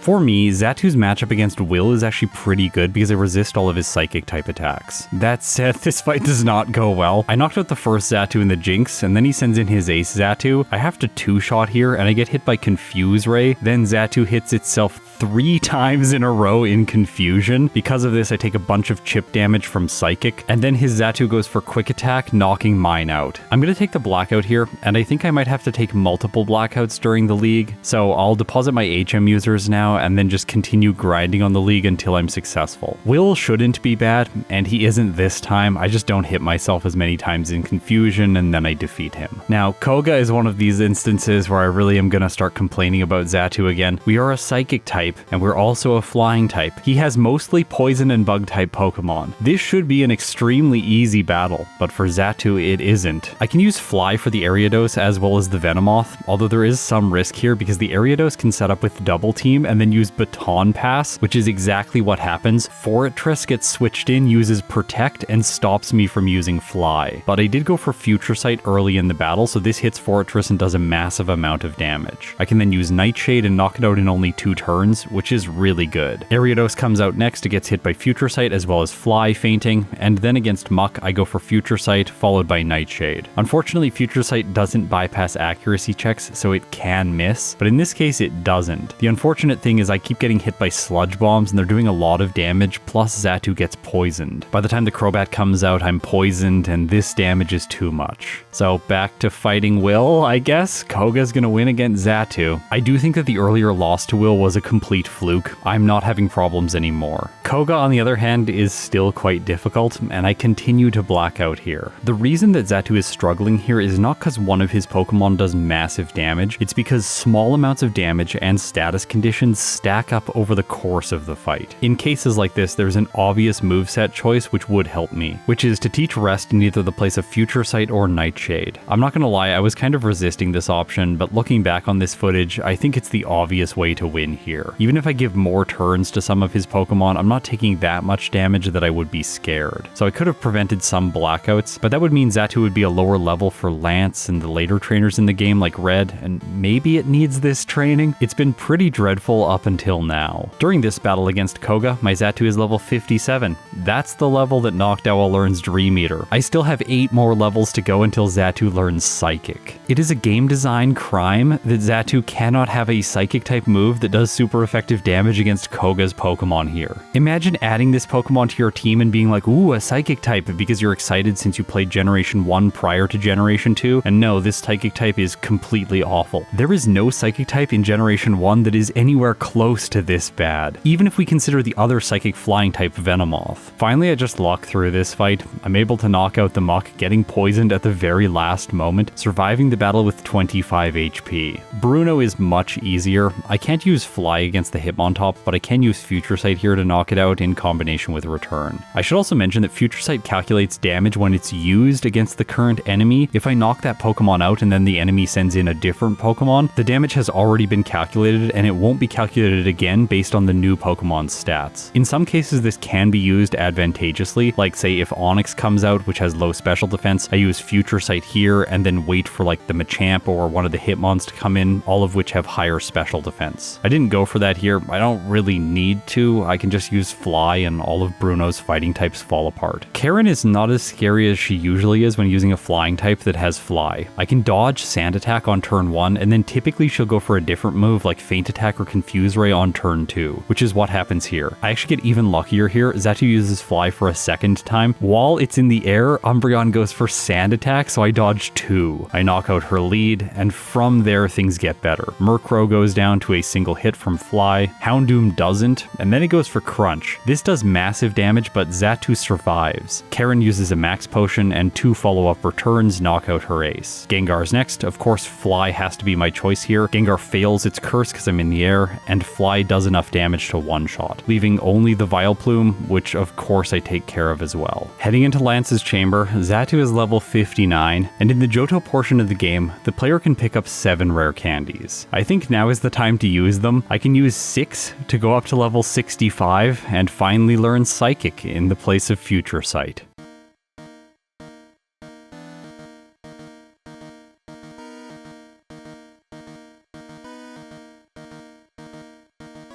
For me, Xatu's matchup against Will is actually pretty good because I resist all of his psychic type attacks. That said, this fight does not go well. I knocked out the first Xatu in the Jinx, and then he sends in his Ace Xatu. I have to two-shot here, and I get hit by Confuse Ray. Then Xatu hits itself 3 times in a row in confusion. Because of this, I take a bunch of chip damage from Psychic, and then his Xatu goes for Quick Attack, knocking mine out. I'm going to take the Blackout here, and I think I might have to take multiple Blackouts during the league, so I'll deposit my HM users now and then just continue grinding on the league until I'm successful. Will shouldn't be bad, and he isn't this time. I just don't hit myself as many times in confusion, and then I defeat him. Now, Koga is one of these instances where I really am going to start complaining about Xatu again. We are a Psychic type, and we're also a Flying type. He has mostly Poison and Bug type Pokemon. This should be an extremely easy battle, but for Xatu, it isn't. I can use Fly for the Ariados as well as the Venomoth, although there is some risk here because the Ariados can set up with Double Team and then use Baton Pass, which is exactly what happens. Fortress gets switched in, uses Protect, and stops me from using Fly. But I did go for Future Sight early in the battle, so this hits Fortress and does a massive amount of damage. I can then use Nightshade and knock it out in only 2 turns, which is really good. Ariados comes out next, it gets hit by Future Sight as well as Fly fainting, and then against Muck I go for Future Sight followed by Nightshade. Unfortunately, Future Sight doesn't bypass accuracy checks, so it can miss, but in this case it doesn't. The unfortunate thing is I keep getting hit by Sludge Bombs and they're doing a lot of damage, plus Xatu gets poisoned. By the time the Crobat comes out, I'm poisoned and this damage is too much. So back to fighting Will, I guess. Koga's gonna win against Xatu. I do think that the earlier loss to Will was a complete fluke. I'm not having problems anymore. Koga, on the other hand, is still quite difficult, and I continue to black out here. The reason that Xatu is struggling here is not because one of his Pokemon does massive damage, it's because small amounts of damage and status conditions stack up over the course of the fight. In cases like this, there's an obvious moveset choice which would help me, which is to teach Rest in either the place of Future Sight or Nightshade. I'm not gonna lie, I was kind of resisting this option, but looking back on this footage, I think it's the obvious way to win here. Even if I give more turns to some of his Pokemon, I'm not taking that much damage that I would be scared. So I could have prevented some blackouts, but that would mean Xatu would be a lower level for Lance and the later trainers in the game like Red, and maybe it needs this training. It's been pretty dreadful up until now. During this battle against Koga, my Xatu is level 57. That's the level that Noctowl learns Dream Eater. I still have 8 more levels to go until Xatu learns Psychic. It is a game design crime that Xatu cannot have a Psychic type move that does super effective damage against Koga's Pokemon here. Imagine adding this Pokemon to your team and being like, ooh, a Psychic type, because you're excited since you played Generation 1 prior to Generation 2, and no, this Psychic type is completely awful. There is no Psychic type in Generation 1 that is anywhere close to this bad, even if we consider the other Psychic Flying type Venomoth. Finally, I just luck through this fight. I'm able to knock out the Muck, getting poisoned at the very last moment, surviving the battle with 25 HP. Bruno is much easier. I can't use Fly against the Hitmontop, but I can use Future Sight here to knock it out in combination with Return. I should also mention that Future Sight calculates damage when it's used against the current enemy. If I knock that Pokemon out and then the enemy sends in a different Pokemon, the damage has already been calculated and it won't be calculated again based on the new Pokemon's stats. In some cases, this can be used advantageously, like say if Onix comes out, which has low special defense, I use Future Sight here and then wait for like the Machamp or one of the Hitmons to come in, all of which have higher special defense. I didn't go for that here. I don't really need to. I can just use Fly and all of Bruno's fighting types fall apart. Karen is not as scary as she usually is when using a flying type that has Fly. I can dodge Sand Attack on turn 1, and then typically she'll go for a different move like Feint Attack or Confuse Ray on turn 2, which is what happens here. I actually get even luckier here. Xatu uses Fly for a second time. While it's in the air, Umbreon goes for Sand Attack, so I dodge 2. I knock out her lead, and from there things get better. Murkrow goes down to a single hit from Fly, Houndoom doesn't, and then it goes for Crunch. This does massive damage, but Xatu survives. Karen uses a Max Potion, and 2 follow-up returns knock out her ace. Gengar's next. Of course, Fly has to be my choice here. Gengar fails its curse because I'm in the air, and Fly does enough damage to one-shot, leaving only the Vileplume, which of course I take care of as well. Heading into Lance's chamber, Xatu is level 59, and in the Johto portion of the game, the player can pick up 7 rare candies. I think now is the time to use them. I can use 6 to go up to level 65, and finally learn Psychic in the place of Future Sight.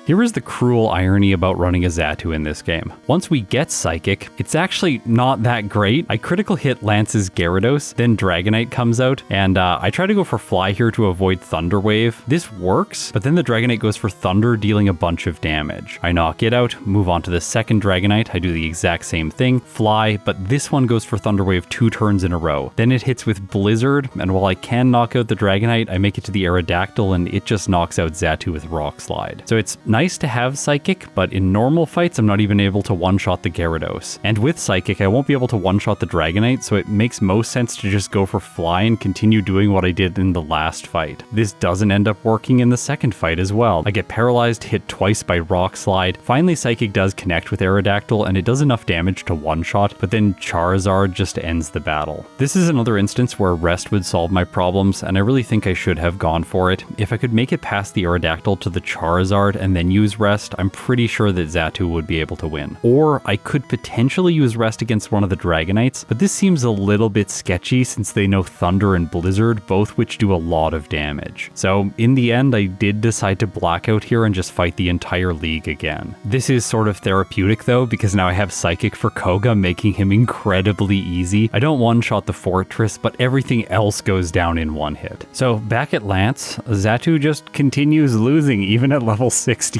Here is the cruel irony about running a Xatu in this game. Once we get Psychic, it's actually not that great. I critical hit Lance's Gyarados, then Dragonite comes out, and I try to go for Fly here to avoid Thunder Wave. This works, but then the Dragonite goes for Thunder, dealing a bunch of damage. I knock it out, move on to the second Dragonite, I do the exact same thing, Fly, but this one goes for Thunder Wave 2 turns in a row. Then it hits with Blizzard, and while I can knock out the Dragonite, I make it to the Aerodactyl, and it just knocks out Xatu with Rock Slide. So it's nice to have Psychic, but in normal fights, I'm not even able to one-shot the Gyarados. And with Psychic, I won't be able to one-shot the Dragonite, so it makes most sense to just go for Fly and continue doing what I did in the last fight. This doesn't end up working in the second fight as well. I get paralyzed, hit twice by Rock Slide. Finally, Psychic does connect with Aerodactyl, and it does enough damage to one-shot, but then Charizard just ends the battle. This is another instance where Rest would solve my problems, and I really think I should have gone for it. If I could make it past the Aerodactyl to the Charizard and then use Rest, I'm pretty sure that Xatu would be able to win. Or I could potentially use Rest against one of the Dragonites, but this seems a little bit sketchy since they know Thunder and Blizzard, both which do a lot of damage. So in the end, I did decide to blackout here and just fight the entire league again. This is sort of therapeutic though, because now I have Psychic for Koga, making him incredibly easy. I don't one-shot the Fortress, but everything else goes down in one hit. So back at Lance, Xatu just continues losing even at level 67.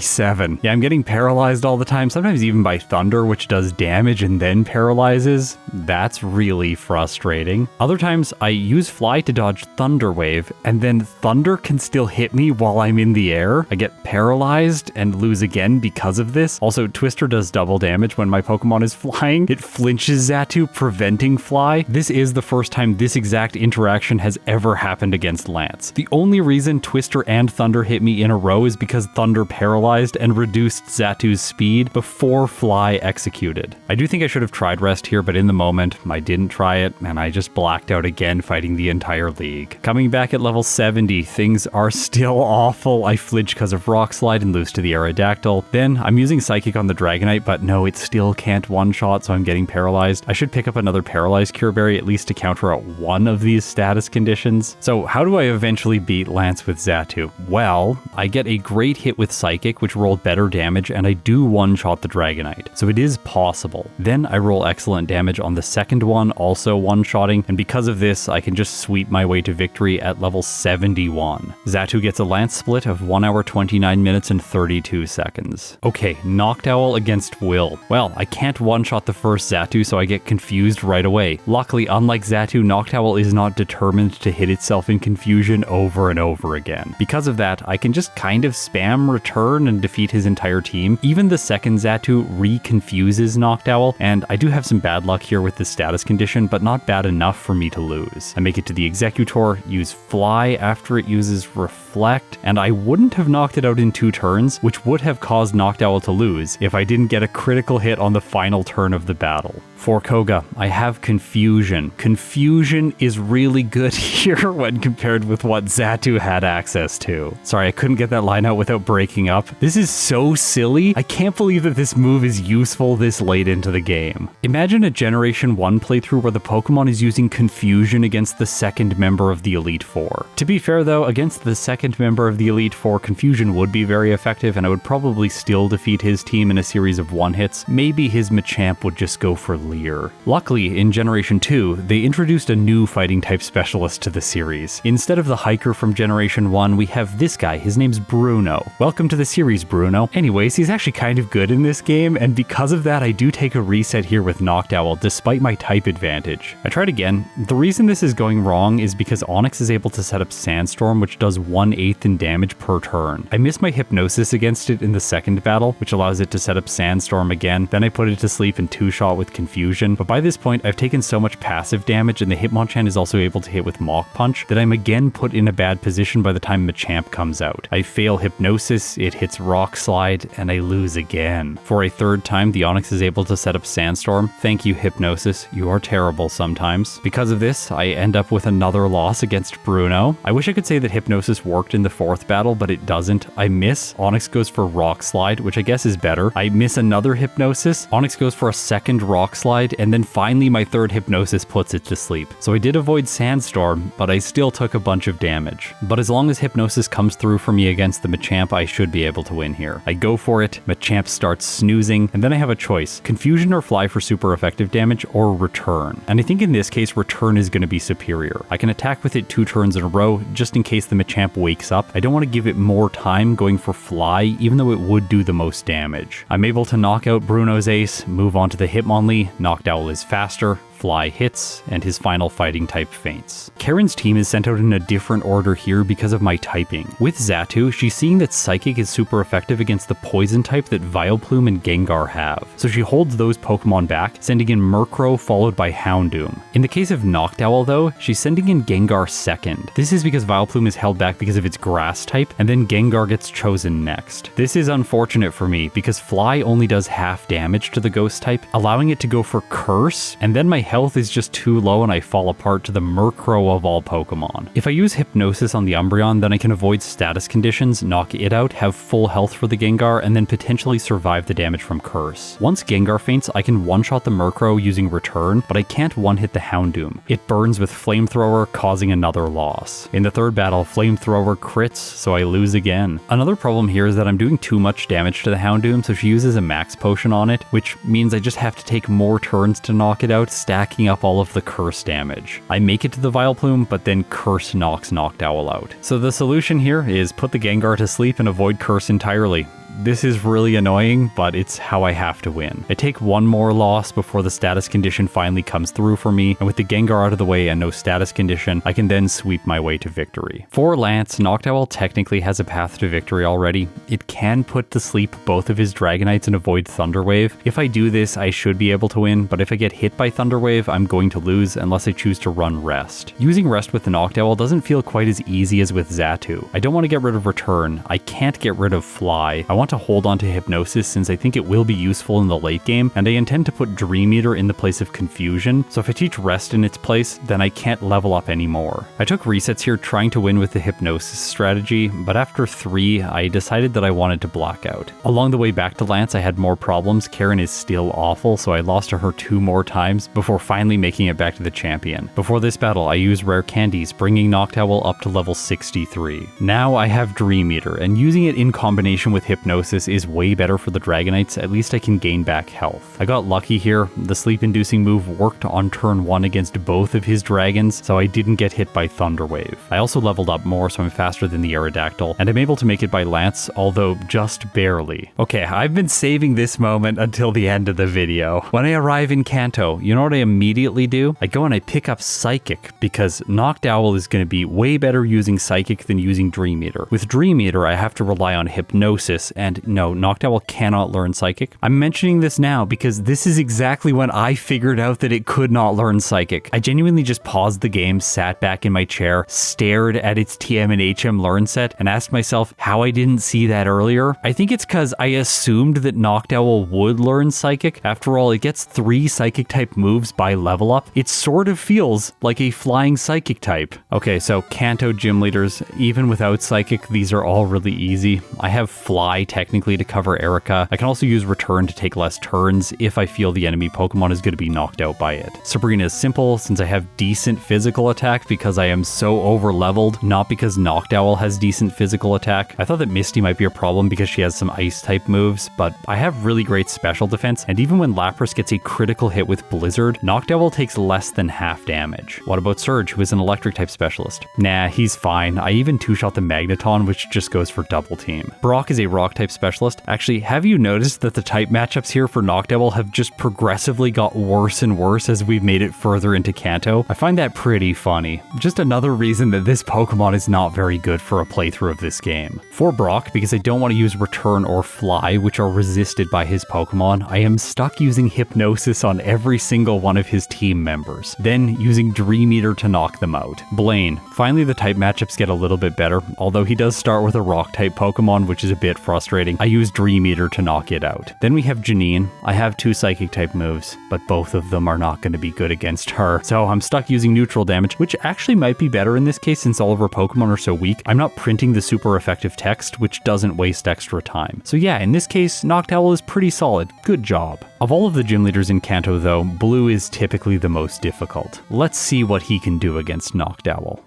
Yeah, I'm getting paralyzed all the time, sometimes even by Thunder, which does damage and then paralyzes. That's really frustrating. Other times I use Fly to dodge Thunder Wave, and then Thunder can still hit me while I'm in the air. I get paralyzed and lose again because of this. Also, Twister does double damage when my Pokemon is flying. It flinches Xatu, preventing Fly. This is the first time this exact interaction has ever happened against Lance. The only reason Twister and Thunder hit me in a row is because Thunder paralyzed and reduced Xatu's speed before Fly executed. I do think I should have tried Rest here, but in the moment, I didn't try it, and I just blacked out again fighting the entire league. Coming back at level 70, things are still awful. I flinch because of Rock Slide and lose to the Aerodactyl. Then I'm using Psychic on the Dragonite, but no, it still can't one-shot, so I'm getting paralyzed. I should pick up another Paralyzed Cure Berry at least to counter out one of these status conditions. So how do I eventually beat Lance with Xatu? Well, I get a great hit with Psychic, which rolled better damage, and I do one-shot the Dragonite. So it is possible. Then I roll excellent damage on the second one, also one-shotting, and because of this, I can just sweep my way to victory at level 71. Xatu gets a Lance split of 1 hour 29 minutes and 32 seconds. Okay, Noctowl against Will. Well, I can't one-shot the first Xatu, so I get confused right away. Luckily, unlike Xatu, Noctowl is not determined to hit itself in confusion over and over again. Because of that, I can just kind of spam return and defeat his entire team. Even the second Xatu re-confuses Noctowl, and I do have some bad luck here with this status condition, but not bad enough for me to lose. I make it to the Executor, use Fly after it uses Reflect, and I wouldn't have knocked it out in 2 turns, which would have caused Noctowl to lose if I didn't get a critical hit on the final turn of the battle. For Koga, I have Confusion. Confusion is really good here when compared with what Xatu had access to. Sorry, I couldn't get that line out without breaking up. This is so silly. I can't believe that this move is useful this late into the game. Imagine a Generation 1 playthrough where the Pokemon is using Confusion against the second member of the Elite Four. To be fair though, against the second member of the Elite Four, Confusion would be very effective, and I would probably still defeat his team in a series of one-hits. Maybe his Machamp would just go for Leer. Luckily, in Generation 2, they introduced a new fighting type specialist to the series. Instead of the hiker from Generation 1, we have this guy. His name's Bruno. Welcome to the series, Bruno. Anyways, he's actually kind of good in this game, and because of that, I do take a reset here with Noctowl, despite my type advantage. I tried again. The reason this is going wrong is because Onix is able to set up Sandstorm, which does 1/8 in damage per turn. I miss my Hypnosis against it in the second battle, which allows it to set up Sandstorm again. Then I put it to sleep and 2-shot with Confusion. But by this point, I've taken so much passive damage, and the Hitmonchan is also able to hit with Mach Punch, that I'm again put in a bad position by the time Machamp comes out. I fail Hypnosis, it hits Rock Slide, and I lose again. For a third time, the Onix is able to set up Sandstorm. Thank you, Hypnosis. You are terrible sometimes. Because of this, I end up with another loss against Bruno. I wish I could say that Hypnosis worked in the fourth battle, but it doesn't. I miss. Onix goes for Rock Slide, which I guess is better. I miss another Hypnosis. Onix goes for a second Rock Slide, and then finally my third Hypnosis puts it to sleep. So I did avoid Sandstorm, but I still took a bunch of damage. But as long as Hypnosis comes through for me against the Machamp, I should be able able to win here. I go for it, Machamp starts snoozing, and then I have a choice: Confusion or Fly for super effective damage, or Return. And I think in this case, Return is going to be superior. I can attack with it 2 turns in a row, just in case the Machamp wakes up. I don't want to give it more time going for Fly, even though it would do the most damage. I'm able to knock out Bruno's ace, move on to the Hitmonlee. Noctowl is faster, Fly hits, and his final fighting type faints. Karen's team is sent out in a different order here because of my typing. With Xatu, she's seeing that Psychic is super effective against the poison type that Vileplume and Gengar have, so she holds those Pokemon back, sending in Murkrow followed by Houndoom. In the case of Noctowl though, she's sending in Gengar second. This is because Vileplume is held back because of its grass type, and then Gengar gets chosen next. This is unfortunate for me because Fly only does half damage to the ghost type, allowing it to go for Curse, and then my health is just too low and I fall apart to the Murkrow of all Pokemon. If I use Hypnosis on the Umbreon, then I can avoid status conditions, knock it out, have full health for the Gengar, and then potentially survive the damage from Curse. Once Gengar faints, I can one-shot the Murkrow using Return, but I can't one-hit the Houndoom. It burns with Flamethrower, causing another loss. In the third battle, Flamethrower crits, so I lose again. Another problem here is that I'm doing too much damage to the Houndoom, so she uses a Max Potion on it, which means I just have to take more turns to knock it out, stacking up all of the Curse damage. I make it to the Vileplume, but then Curse knocks Noctowl out. So the solution here is put the Gengar to sleep and avoid Curse entirely. This is really annoying, but it's how I have to win. I take one more loss before the status condition finally comes through for me, and with the Gengar out of the way and no status condition, I can then sweep my way to victory. For Lance, Noctowl technically has a path to victory already. It can put to sleep both of his Dragonites and avoid Thunder Wave. If I do this, I should be able to win, but if I get hit by Thunder Wave, I'm going to lose unless I choose to run Rest. Using Rest with the Noctowl doesn't feel quite as easy as with Xatu. I don't want to get rid of Return. I can't get rid of Fly. I want to hold on to Hypnosis since I think it will be useful in the late game, and I intend to put Dream Eater in the place of Confusion, so if I teach Rest in its place, then I can't level up anymore. I took resets here trying to win with the Hypnosis strategy, but after 3, I decided that I wanted to block out. Along the way back to Lance, I had more problems. Karen is still awful, so I lost to her 2 more times before finally making it back to the champion. Before this battle, I used Rare Candies, bringing Noctowl up to level 63. Now I have Dream Eater, and using it in combination with Hypnosis is way better for the Dragonites. At least I can gain back health. I got lucky here. The sleep-inducing move worked on turn 1 against both of his dragons, so I didn't get hit by Thunder Wave. I also leveled up more, so I'm faster than the Aerodactyl, and I'm able to make it by Lance, although just barely. Okay, I've been saving this moment until the end of the video. When I arrive in Kanto, you know what I immediately do? I go and I pick up Psychic, because Noctowl is going to be way better using Psychic than using Dream Eater. With Dream Eater, I have to rely on Hypnosis, and no, Noctowl cannot learn Psychic. I'm mentioning this now because this is exactly when I figured out that it could not learn Psychic. I genuinely just paused the game, sat back in my chair, stared at its TM and HM learn set, and asked myself how I didn't see that earlier. I think it's because I assumed that Noctowl would learn Psychic. After all, it gets 3 Psychic type moves by level up. It sort of feels like a flying Psychic type. Okay, so Kanto gym leaders, even without Psychic, these are all really easy. I have Fly technically to cover Erica. I can also use Return to take less turns if I feel the enemy Pokemon is going to be knocked out by it. Sabrina is simple since I have decent physical attack because I am so over leveled, not because Noctowl has decent physical attack. I thought that Misty might be a problem because she has some ice type moves, but I have really great special defense, and even when Lapras gets a critical hit with Blizzard, Noctowl takes less than half damage. What about Surge, who is an electric type specialist? Nah, he's fine. I even 2-shot the Magneton, which just goes for double team. Brock is a rock type specialist. Actually, have you noticed that the type matchups here for Noctowl have just progressively got worse and worse as we've made it further into Kanto? I find that pretty funny. Just another reason that this Pokemon is not very good for a playthrough of this game. For Brock, because I don't want to use Return or Fly, which are resisted by his Pokemon, I am stuck using Hypnosis on every single one of his team members, then using Dream Eater to knock them out. Blaine. Finally, the type matchups get a little bit better, although he does start with a rock type Pokemon, which is a bit frustrating. I use Dream Eater to knock it out. Then we have Janine. I have 2 Psychic type moves, but both of them are not going to be good against her, so I'm stuck using neutral damage, which actually might be better in this case since all of her Pokemon are so weak. I'm not printing the super effective text, which doesn't waste extra time. So yeah, in this case, Noctowl is pretty solid. Good job. Of all of the gym leaders in Kanto though, Blue is typically the most difficult. Let's see what he can do against Noctowl.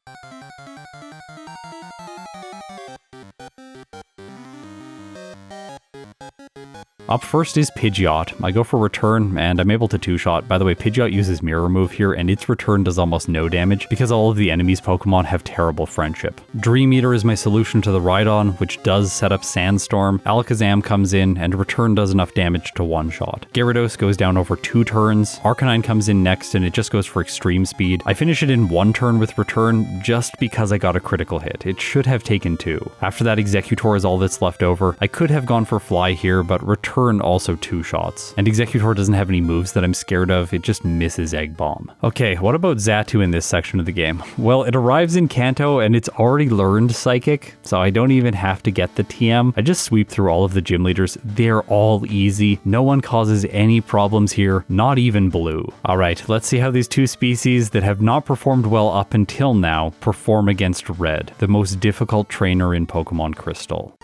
Up first is Pidgeot. I go for return, and I'm able to two-shot. By the way, Pidgeot uses Mirror Move here, and its return does almost no damage because all of the enemy's Pokemon have terrible friendship. Dream Eater is my solution to the Rhydon, which does set up Sandstorm. Alakazam comes in, and return does enough damage to one-shot. Gyarados goes down over 2 turns. Arcanine comes in next, and it just goes for extreme speed. I finish it in 1 turn with return just because I got a critical hit. It should have taken 2. After that, Exeggutor is all that's left over. I could have gone for Fly here, but return also 2 shots. And Exeggutor doesn't have any moves that I'm scared of, it just misses Egg Bomb. Okay, what about Xatu in this section of the game? Well, it arrives in Kanto and it's already learned Psychic, so I don't even have to get the TM. I just sweep through all of the gym leaders. They're all easy. No one causes any problems here, not even Blue. Alright, let's see how these 2 species that have not performed well up until now perform against Red, the most difficult trainer in Pokemon Crystal.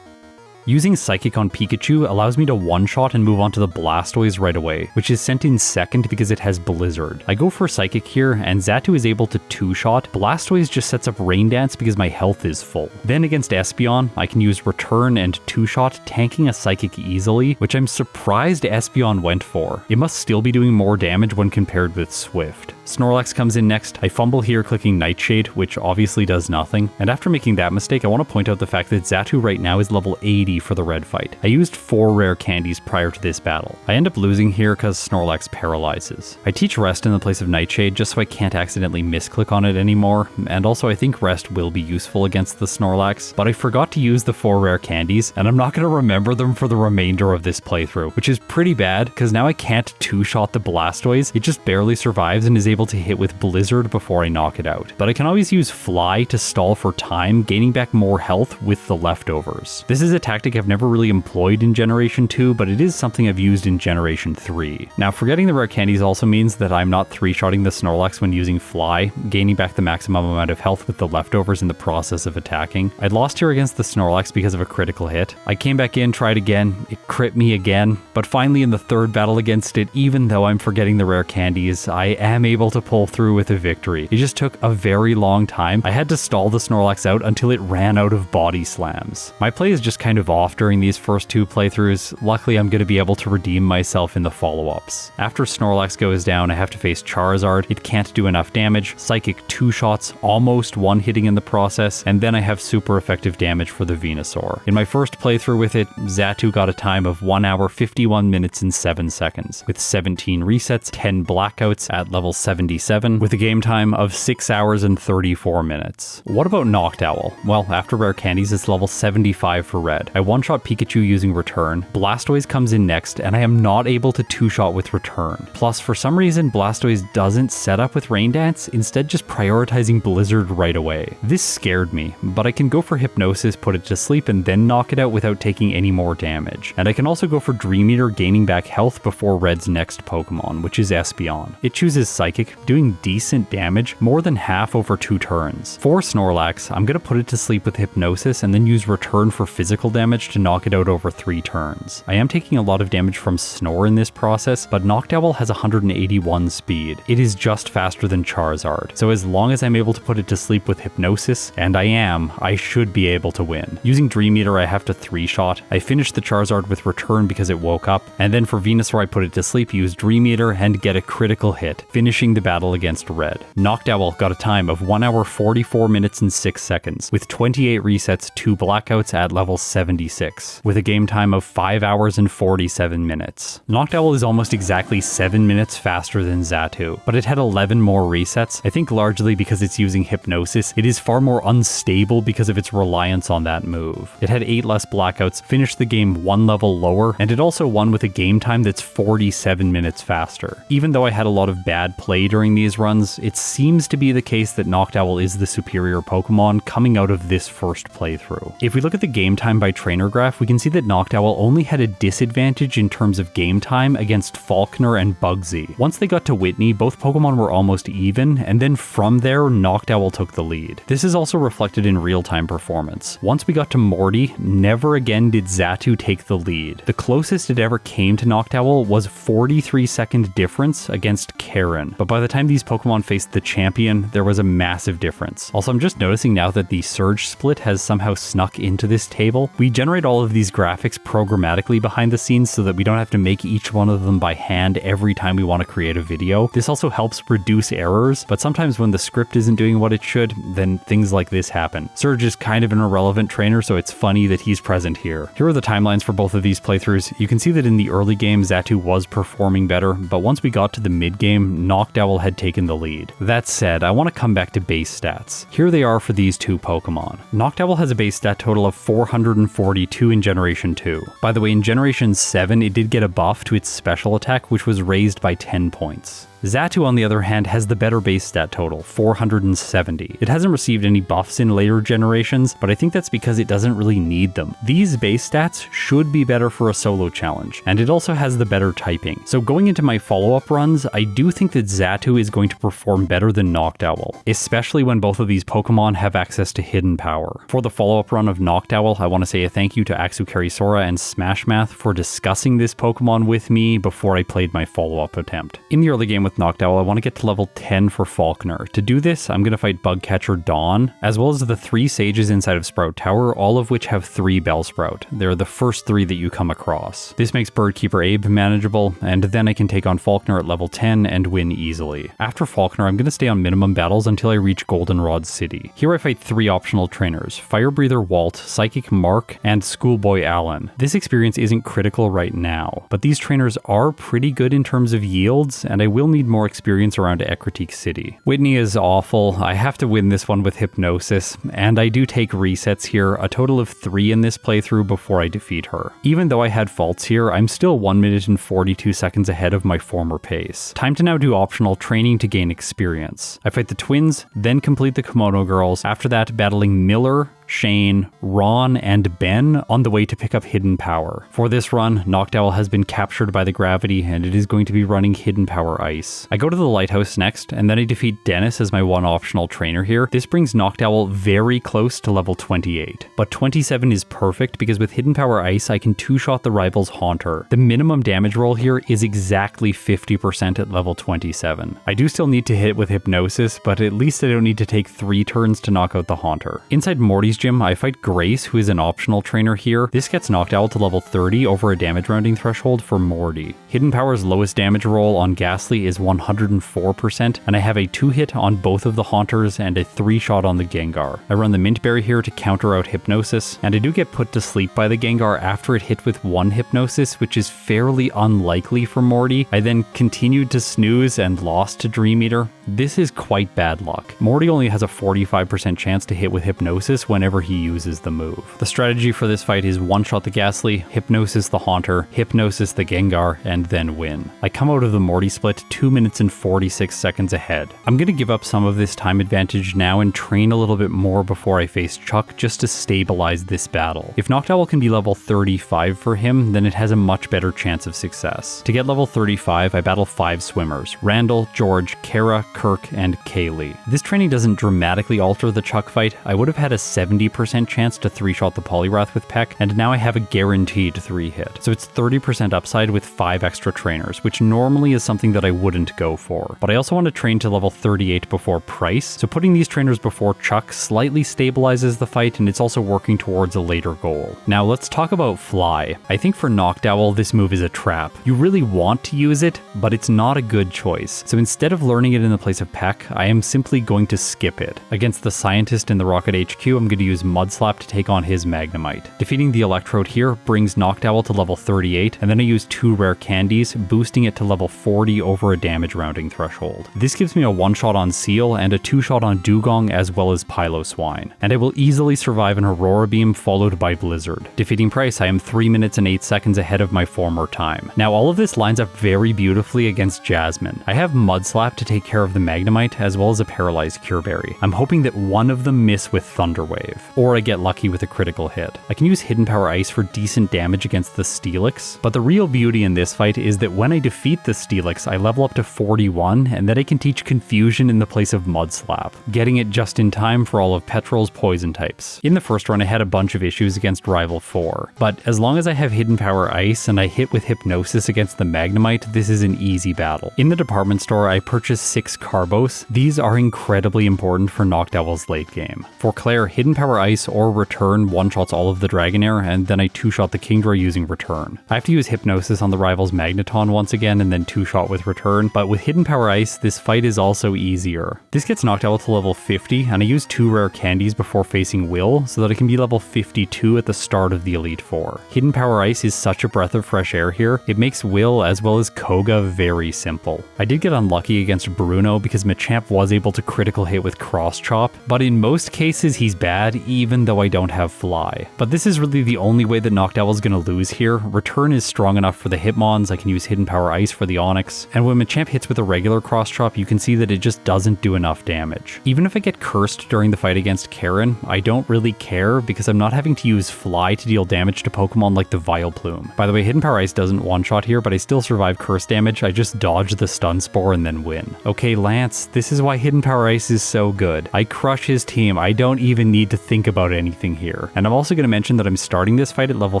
Using Psychic on Pikachu allows me to one-shot and move on to the Blastoise right away, which is sent in second because it has Blizzard. I go for Psychic here, and Xatu is able to two-shot. Blastoise just sets up Rain Dance because my health is full. Then against Espeon, I can use Return and two-shot, tanking a Psychic easily, which I'm surprised Espeon went for. It must still be doing more damage when compared with Swift. Snorlax comes in next. I fumble here clicking Nightshade, which obviously does nothing. And after making that mistake, I want to point out the fact that Xatu right now is level 80 for the red fight. I used 4 rare candies prior to this battle. I end up losing here because Snorlax paralyzes. I teach Rest in the place of Nightshade just so I can't accidentally misclick on it anymore, and also I think Rest will be useful against the Snorlax, but I forgot to use the 4 rare candies, and I'm not going to remember them for the remainder of this playthrough, which is pretty bad because now I can't two-shot the Blastoise. It just barely survives and is able to hit with Blizzard before I knock it out. But I can always use Fly to stall for time, gaining back more health with the leftovers. This is a tactic I've never really employed in Generation 2, but it is something I've used in Generation 3. Now, forgetting the rare candies also means that I'm not 3-shotting the Snorlax when using Fly, gaining back the maximum amount of health with the leftovers in the process of attacking. I'd lost here against the Snorlax because of a critical hit. I came back in, tried again, it crit me again, but finally in the 3rd battle against it, even though I'm forgetting the rare candies, I am able to pull through with a victory. It just took a very long time. I had to stall the Snorlax out until it ran out of body slams. My play is just kind of off during these first 2 playthroughs. Luckily, I'm going to be able to redeem myself in the follow-ups. After Snorlax goes down, I have to face Charizard. It can't do enough damage. Psychic 2 shots, almost 1 hitting in the process, and then I have super effective damage for the Venusaur. In my first playthrough with it, Xatu got a time of 1 hour, 51 minutes, and 7 seconds, with 17 resets, 10 blackouts at level 77, with a game time of 6 hours and 34 minutes. What about Noctowl? Well, after rare candies, it's level 75 for red. I one-shot Pikachu using Return. Blastoise comes in next, and I am not able to two-shot with Return. Plus, for some reason, Blastoise doesn't set up with Rain Dance, instead just prioritizing Blizzard right away. This scared me, but I can go for Hypnosis, put it to sleep, and then knock it out without taking any more damage. And I can also go for Dream Eater, gaining back health before Red's next Pokemon, which is Espeon. It chooses Psychic, doing decent damage, more than half over 2 turns. For Snorlax, I'm going to put it to sleep with Hypnosis and then use Return for physical damage to knock it out over 3 turns. I am taking a lot of damage from Snore in this process, but Noctowl has 181 speed. It is just faster than Charizard, so as long as I'm able to put it to sleep with Hypnosis, and I am, I should be able to win. Using Dream Eater, I have to 3-shot. I finished the Charizard with Return because it woke up, and then for Venusaur I put it to sleep, use Dream Eater, and get a critical hit, finishing the battle against Red. Noctowl got a time of 1 hour, 44 minutes, and 6 seconds, with 28 resets, 2 blackouts at level 76, with a game time of 5 hours and 47 minutes. Noctowl is almost exactly 7 minutes faster than Xatu, but it had 11 more resets, I think largely because it's using Hypnosis. It is far more unstable because of its reliance on that move. It had 8 less blackouts, finished the game 1 level lower, and it also won with a game time that's 47 minutes faster. Even though I had a lot of bad play during these runs, it seems to be the case that Noctowl is the superior Pokemon coming out of this first playthrough. If we look at the game time by trainer graph, we can see that Noctowl only had a disadvantage in terms of game time against Falkner and Bugsy. Once they got to Whitney, both Pokemon were almost even, and then from there, Noctowl took the lead. This is also reflected in real-time performance. Once we got to Morty, never again did Xatu take the lead. The closest it ever came to Noctowl was 43-second difference against Karen, but by the time these Pokemon faced the champion, there was a massive difference. Also, I'm just noticing now that the surge split has somehow snuck into this table. We generate all of these graphics programmatically behind the scenes so that we don't have to make each one of them by hand every time we want to create a video. This also helps reduce errors, but sometimes when the script isn't doing what it should, then things like this happen. Surge is kind of an irrelevant trainer, so it's funny that he's present here. Here are the timelines for both of these playthroughs. You can see that in the early game, Xatu was performing better, but once we got to the mid-game, Noctowl had taken the lead. That said, I want to come back to base stats. Here they are for these two Pokemon. Noctowl has a base stat total of 442 in Generation 2. By the way, in Generation 7, it did get a buff to its special attack, which was raised by 10 points. Xatu, on the other hand, has the better base stat total, 470. It hasn't received any buffs in later generations, but I think that's because it doesn't really need them. These base stats should be better for a solo challenge, and it also has the better typing. So going into my follow-up runs, I do think that Xatu is going to perform better than Noctowl, especially when both of these Pokemon have access to hidden power. For the follow-up run of Noctowl, I want to say a thank you to Axukarisora and Smashmath for discussing this Pokemon with me before I played my follow-up attempt. In the early game with Noctowl, I want to get to level 10 for Falkner. To do this, I'm going to fight Bugcatcher Dawn, as well as the 3 sages inside of Sprout Tower, all of which have 3 Bellsprout. They're the first 3 that you come across. This makes Birdkeeper Abe manageable, and then I can take on Falkner at level 10 and win easily. After Falkner, I'm going to stay on minimum battles until I reach Goldenrod City. Here I fight 3 optional trainers, Fire Breather Walt, Psychic Mark, and Schoolboy Alan. This experience isn't critical right now, but these trainers are pretty good in terms of yields, and I will need more experience around Ecruteak City. Whitney is awful. I have to win this one with Hypnosis, and I do take resets here, a total of 3 in this playthrough before I defeat her. Even though I had faults here, I'm still 1 minute and 42 seconds ahead of my former pace. Time to now do optional training to gain experience. I fight the twins, then complete the Kimono Girls, after that battling Miller, Shane, Ron, and Ben on the way to pick up Hidden Power. For this run, Noctowl has been captured by the gravity, and it is going to be running Hidden Power Ice. I go to the lighthouse next, and then I defeat Dennis as my one optional trainer here. This brings Noctowl very close to level 28. But 27 is perfect because with Hidden Power Ice, I can two-shot the rival's Haunter. The minimum damage roll here is exactly 50% at level 27. I do still need to hit with Hypnosis, but at least I don't need to take 3 turns to knock out the Haunter. Inside Morty's gym, I fight Grace, who is an optional trainer here. This gets Noctowl to level 30 over a damage rounding threshold for Morty. Hidden Power's lowest damage roll on Ghastly is 104%, and I have a 2-hit on both of the Haunters and a 3-shot on the Gengar. I run the Mint Berry here to counter out Hypnosis, and I do get put to sleep by the Gengar after it hit with 1 Hypnosis, which is fairly unlikely for Morty. I then continued to snooze and lost to Dream Eater. This is quite bad luck. Morty only has a 45% chance to hit with Hypnosis whenever he uses the move. The strategy for this fight is one-shot the Ghastly, Hypnosis the Haunter, Hypnosis the Gengar, and then win. I come out of the Morty split 2 minutes and 46 seconds ahead. I'm going to give up some of this time advantage now and train a little bit more before I face Chuck just to stabilize this battle. If Noctowl can be level 35 for him, then it has a much better chance of success. To get level 35, I battle 5 swimmers: Randall, George, Kara, Kirk, and Kaylee. This training doesn't dramatically alter the Chuck fight. I would have had a 70% chance to 3-shot the Poliwrath with Peck, and now I have a guaranteed 3-hit. So it's 30% upside with 5 extra trainers, which normally is something that I wouldn't go for. But I also want to train to level 38 before Pryce, so putting these trainers before Chuck slightly stabilizes the fight, and it's also working towards a later goal. Now let's talk about Fly. I think for Noctowl, this move is a trap. You really want to use it, but it's not a good choice. So instead of learning it in the place of Peck, I am simply going to skip it. Against the Scientist in the Rocket HQ, I'm going to use Mudslap to take on his Magnemite. Defeating the Electrode here brings Noctowl to level 38, and then I use 2 rare candies, boosting it to level 40 over a damage rounding threshold. This gives me a 1-shot on Seal and a 2-shot on Dugong as well as Piloswine, and I will easily survive an Aurora Beam followed by Blizzard. Defeating Pryce, I am 3 minutes and 8 seconds ahead of my former time. Now all of this lines up very beautifully against Jasmine. I have Mudslap to take care of the the Magnemite, as well as a Paralyzed Cure Berry. I'm hoping that one of them miss with Thunder Wave, or I get lucky with a critical hit. I can use Hidden Power Ice for decent damage against the Steelix, but the real beauty in this fight is that when I defeat the Steelix, I level up to 41, and then I can teach Confusion in the place of Mud Slap, getting it just in time for all of Petrol's poison types. In the first run, I had a bunch of issues against Rival 4, but as long as I have Hidden Power Ice and I hit with Hypnosis against the Magnemite, this is an easy battle. In the department store, I purchased 6 Carbos. These are incredibly important for Noctowl's late game. For Claire, Hidden Power Ice or Return one-shots all of the Dragonair, and then I 2-shot the Kingdra using Return. I have to use Hypnosis on the rival's Magneton once again and then 2-shot with Return, but with Hidden Power Ice, this fight is also easier. This gets Noctowl to level 50, and I use 2 rare candies before facing Will, so that I can be level 52 at the start of the Elite Four. Hidden Power Ice is such a breath of fresh air here, it makes Will as well as Koga very simple. I did get unlucky against Bruno because Machamp was able to critical hit with Cross Chop, but in most cases he's bad even though I don't have Fly. But this is really the only way that Noctowl is going to lose here. Return is strong enough for the Hitmons, I can use Hidden Power Ice for the Onix, and when Machamp hits with a regular Cross Chop, you can see that it just doesn't do enough damage. Even if I get cursed during the fight against Karen, I don't really care because I'm not having to use Fly to deal damage to Pokemon like the Vileplume. By the way, Hidden Power Ice doesn't one-shot here, but I still survive curse damage. I just dodge the Stun Spore and then win. Okay, Lance, this is why Hidden Power Ice is so good. I crush his team. I don't even need to think about anything here. And I'm also going to mention that I'm starting this fight at level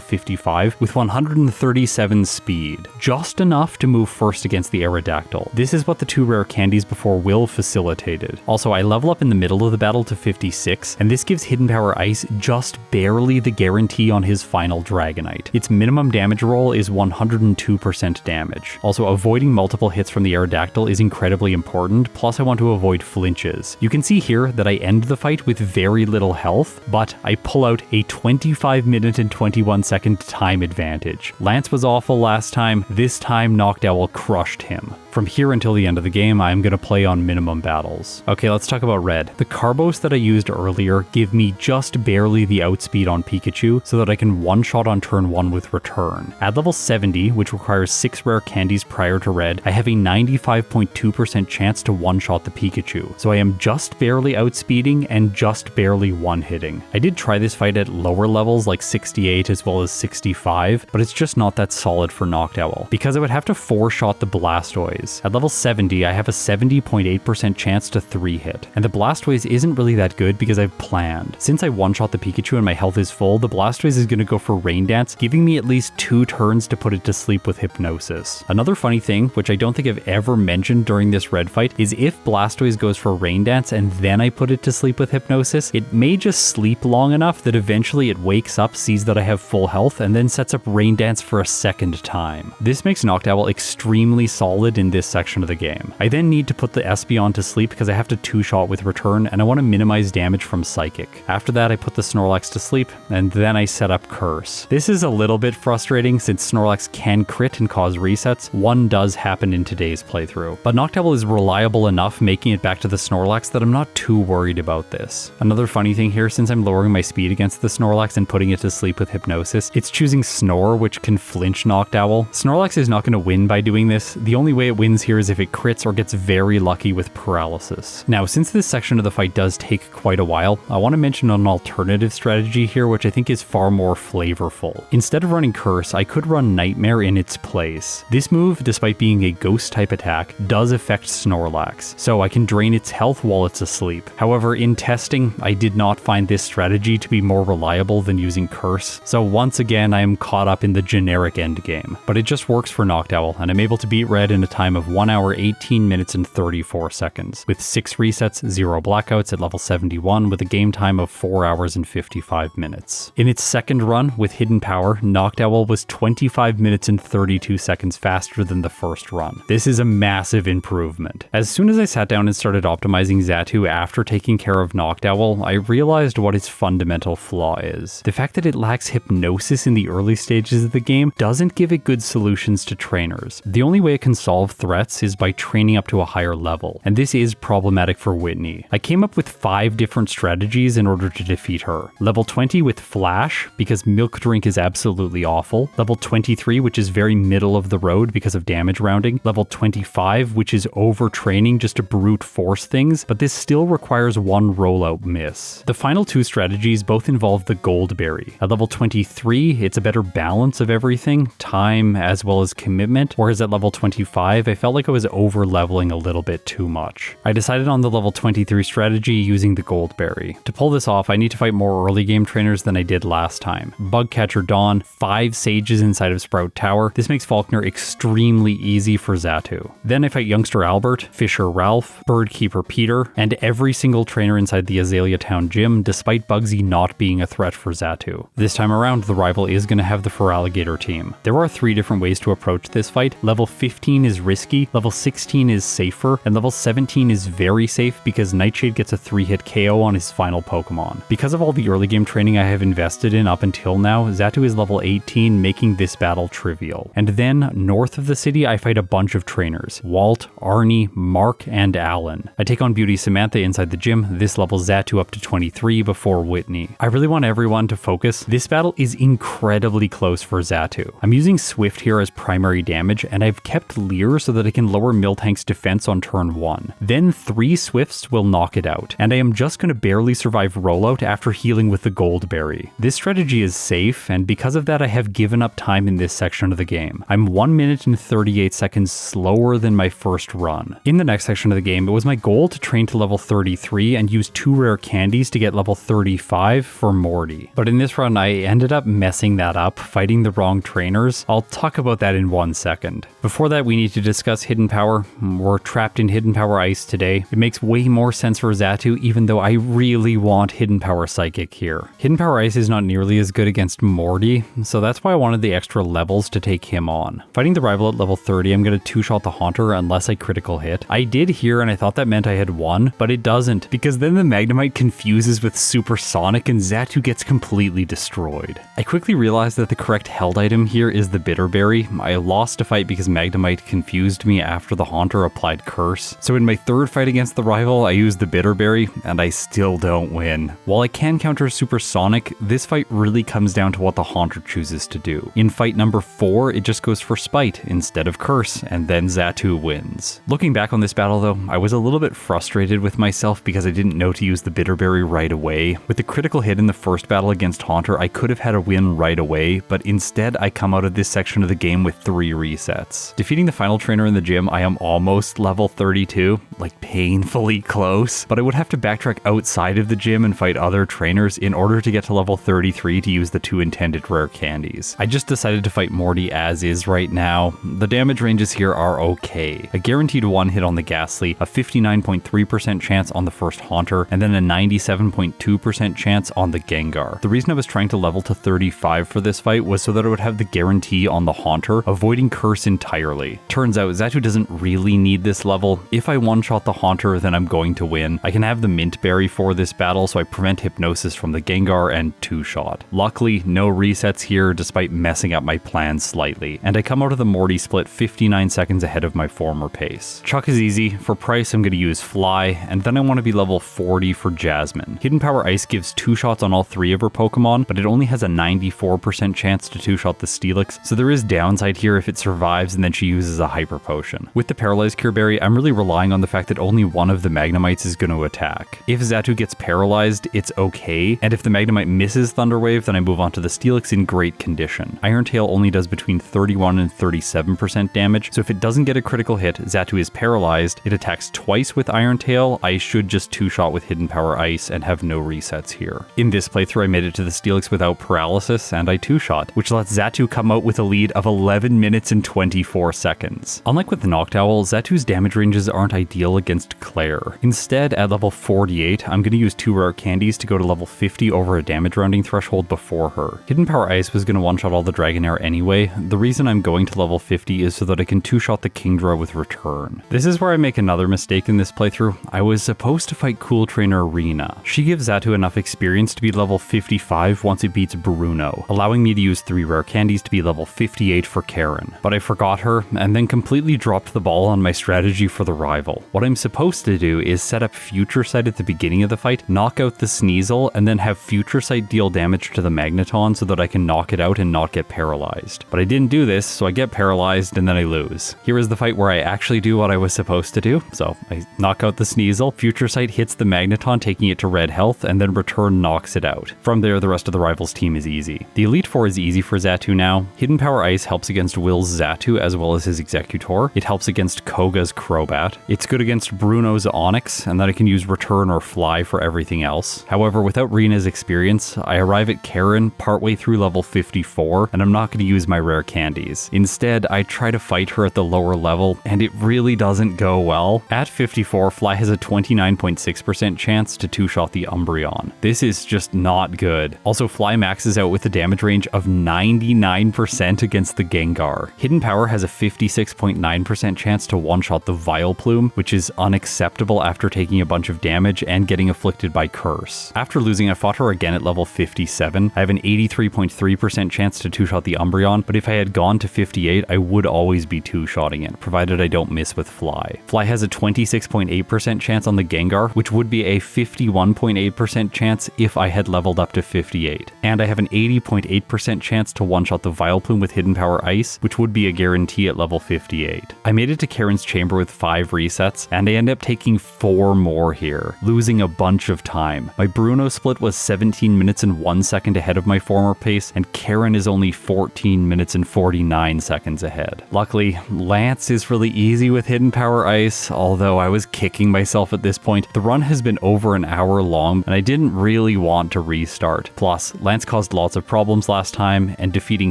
55 with 137 speed, just enough to move first against the Aerodactyl. This is what the 2 rare candies before Will facilitated. Also, I level up in the middle of the battle to 56, and this gives Hidden Power Ice just barely the guarantee on his final Dragonite. Its minimum damage roll is 102% damage. Also, avoiding multiple hits from the Aerodactyl is incredibly important, plus I want to avoid flinches. You can see here that I end the fight with very little health, but I pull out a 25-minute and 21-second time advantage. Lance was awful last time, this time Noctowl crushed him. From here until the end of the game, I'm going to play on minimum battles. Okay, let's talk about red. The Carbos that I used earlier give me just barely the outspeed on Pikachu so that I can one-shot on turn 1 with Return. At level 70, which requires 6 rare candies prior to red, I have a 95.2% chance to one-shot the Pikachu, so I am just barely outspeeding and just barely one-hitting. I did try this fight at lower levels like 68 as well as 65, but it's just not that solid for Noctowl, because I would have to 4-shot the Blastoise. At level 70, I have a 70.8% chance to 3-hit, and the Blastoise isn't really that good because I've planned. Since I one-shot the Pikachu and my health is full, the Blastoise is going to go for Rain Dance, giving me at least 2 turns to put it to sleep with Hypnosis. Another funny thing, which I don't think I've ever mentioned during this red fight, is if Blastoise goes for Rain Dance and then I put it to sleep with Hypnosis, it may just sleep long enough that eventually it wakes up, sees that I have full health, and then sets up Rain Dance for a second time. This makes Noctowl extremely solid in this section of the game. I then need to put the Espeon to sleep because I have to 2-shot with Return, and I want to minimize damage from Psychic. After that, I put the Snorlax to sleep, and then I set up Curse. This is a little bit frustrating since Snorlax can crit and cause resets. One does happen in today's playthrough, but Noctowl is reliable enough making it back to the Snorlax that I'm not too worried about this. Another funny thing here, since I'm lowering my speed against the Snorlax and putting it to sleep with Hypnosis, it's choosing Snore, which can flinch Noctowl. Snorlax is not going to win by doing this. The only way it wins here is if it crits or gets very lucky with Paralysis. Now, since this section of the fight does take quite a while, I want to mention an alternative strategy here which I think is far more flavorful. Instead of running Curse, I could run Nightmare in its place. This move, despite being a ghost type attack, does affect Snorlax, so I can drain its health while it's asleep. However, in testing, I did not find this strategy to be more reliable than using Curse, so once again I am caught up in the generic endgame. But it just works for Noctowl, and I'm able to beat red in a time of 1 hour, 18 minutes, and 34 seconds, with 6 resets, 0 blackouts at level 71, with a game time of 4 hours and 55 minutes. In its second run, with Hidden Power, Noctowl was 25 minutes and 32 seconds faster than the first run. This is a massive improvement. As soon as I sat down and started optimizing Xatu after taking care of Noctowl, I realized what its fundamental flaw is. The fact that it lacks Hypnosis in the early stages of the game doesn't give it good solutions to trainers. The only way it can solve threats is by training up to a higher level, and this is problematic for Whitney. I came up with 5 different strategies in order to defeat her. Level 20 with Flash, because Milk Drink is absolutely awful. Level 23, which is very middle of the road because of damage rounding. Level 25, which is Over training just to brute force things, but this still requires one rollout miss. The final two strategies both involve the gold berry. At level 23, it's a better balance of everything, time as well as commitment, whereas at level 25, I felt like I was over leveling a little bit too much. I decided on the level 23 strategy using the gold berry. To pull this off, I need to fight more early game trainers than I did last time. Bugcatcher Dawn, 5 sages inside of Sprout Tower. This makes Falkner extremely easy for Xatu. Then I fight Youngster Albert, Fisher Ralph, Birdkeeper Peter, and every single trainer inside the Azalea Town gym, despite Bugsy not being a threat for Xatu. This time around, the rival is going to have the Feraligatr team. There are 3 different ways to approach this fight. Level 15 is risky, level 16 is safer, and level 17 is very safe because Nightshade gets a 3-hit KO on his final Pokemon. Because of all the early game training I have invested in up until now, Xatu is level 18, making this battle trivial. And then, north of the city, I fight a bunch of trainers. Walt, Arnie, Mark, and Alan. I take on Beauty Samantha inside the gym. This levels Xatu up to 23 before Whitney. I really want everyone to focus. This battle is incredibly close for Xatu. I'm using Swift here as primary damage, and I've kept Leer so that I can lower Miltank's defense on turn 1. Then 3 Swifts will knock it out, and I am just going to barely survive rollout after healing with the gold berry. This strategy is safe, and because of that I have given up time in this section of the game. I'm 1 minute and 38 seconds slower than my first run. In the next section of the game, it was my goal to train to level 33 and use 2 rare candies to get level 35 for Morty. But in this run, I ended up messing that up, fighting the wrong trainers. I'll talk about that in 1 second. Before that, we need to discuss Hidden Power. We're trapped in Hidden Power Ice today. It makes way more sense for Xatu, even though I really want Hidden Power Psychic here. Hidden Power Ice is not nearly as good against Morty, so that's why I wanted the extra levels to take him on. Fighting the rival at level 30, I'm going to 2-shot the Haunter unless I critical hit. I did here, and I thought that meant I had won, but it doesn't, because then the Magnemite confuses with Supersonic and Xatu gets completely destroyed. I quickly realized that the correct held item here is the Bitterberry. I lost a fight because Magnemite confused me after the Haunter applied Curse. So in my third fight against the rival, I used the Bitterberry, and I still don't win. While I can counter Supersonic, this fight really comes down to what the Haunter chooses to do. In fight number 4, it just goes for Spite instead of Curse, and then Xatu wins. Looking back on this battle though, I was a little bit frustrated with myself because I didn't know to use the Bitterberry right away. With the critical hit in the first battle against Haunter, I could have had a win right away, but instead I come out of this section of the game with 3 resets. Defeating the final trainer in the gym, I am almost level 32, like painfully close, but I would have to backtrack outside of the gym and fight other trainers in order to get to level 33 to use the 2 intended rare candies. I just decided to fight Morty as is right now. The damage ranges here are okay. A guaranteed 1 hit on the Ghastly, a 59.3% chance on the first Haunter, and then a 97.2% chance on the Gengar. The reason I was trying to level to 35 for this fight was so that I would have the guarantee on the Haunter, avoiding Curse entirely. Turns out Xatu doesn't really need this level. If I one-shot the Haunter, then I'm going to win. I can have the Mint Berry for this battle, so I prevent Hypnosis from the Gengar and 2-shot. Luckily, no resets here despite messing up my plans slightly, and I come out of the Morty split 59 seconds ahead of my former pace. Chuck is easy. For Pryce, I'm going to use Fly, and then I want to be level 40 for Jasmine. Hidden Power Ice gives 2 shots on all 3 of her Pokemon, but it only has a 94% chance to 2-shot the Steelix, so there is downside here if it survives and then she uses a Hyper Potion. With the Paralyzed Cure Berry, I'm really relying on the fact that only one of the Magnemites is going to attack. If Xatu gets paralyzed, it's okay, and if the Magnemite misses Thunder Wave, then I move on to the Steelix in great condition. Iron Tail only does between 31 and 37% damage, so if it doesn't get a critical hit, Xatu is paralyzed, it attacks twice with Iron Tail, I should just 2-shot with Hidden Power Ice and have no resets here. In this playthrough, I made it to the Steelix without paralysis, and I 2-shot, which lets Xatu come out with a lead of 11 minutes and 24 seconds. Unlike with the Noctowl, Xatu's damage ranges aren't ideal against Claire. Instead, at level 48, I'm going to use 2 rare candies to go to level 50 over a damage rounding threshold before her. Hidden Power Ice was going to one-shot all the Dragonair anyway. The reason I'm going to level 50 is so that I can 2-shot the Kingdra with Return. This is where I make another mistake in this playthrough. I was supposed to fight Cool Trainer Rena. She gives Xatu enough experience to be level 55 once it beats Bruno, allowing me to use 3 rare candies to be level 58 for Karen. But I forgot her, and then completely dropped the ball on my strategy for the rival. What I'm supposed to do is set up Future Sight at the beginning of the fight, knock out the Sneasel, and then have Future Sight deal damage to the Magneton so that I can knock it out and not get paralyzed. But I didn't do this, so I get paralyzed and then I lose. Here is the fight where I actually do what I was was supposed to do. So I knock out the Sneasel, Future Sight hits the Magneton, taking it to red health, and then Return knocks it out. From there, the rest of the rivals team is easy. The Elite Four is easy for Xatu now. Hidden Power Ice helps against Will's Xatu as well as his Executor. It helps against Koga's Crobat. It's good against Bruno's Onix, and then I can use Return or Fly for everything else. However, without Rena's experience, I arrive at Karen partway through level 54, and I'm not going to use my rare candies. Instead, I try to fight her at the lower level, and it really doesn't go well. At 54, Fly has a 29.6% chance to two-shot the Umbreon. This is just not good. Also, Fly maxes out with a damage range of 99% against the Gengar. Hidden Power has a 56.9% chance to one-shot the Vileplume, which is unacceptable after taking a bunch of damage and getting afflicted by Curse. After losing, I fought her again at level 57. I have an 83.3% chance to two-shot the Umbreon, but if I had gone to 58, I would always be two-shotting it, provided I don't miss with Fly. Fly has a 26.8% chance on the Gengar, which would be a 51.8% chance if I had leveled up to 58. And I have an 80.8% chance to one-shot the Vileplume with Hidden Power Ice, which would be a guarantee at level 58. I made it to Karen's chamber with 5 resets, and I end up taking 4 more here, losing a bunch of time. My Bruno split was 17 minutes and 1 second ahead of my former pace, and Karen is only 14 minutes and 49 seconds ahead. Luckily, Lance is really easy with Hidden Power Ice, although I was kicking myself at this point. The run has been over an hour long, and I didn't really want to restart. Plus, Lance caused lots of problems last time, and defeating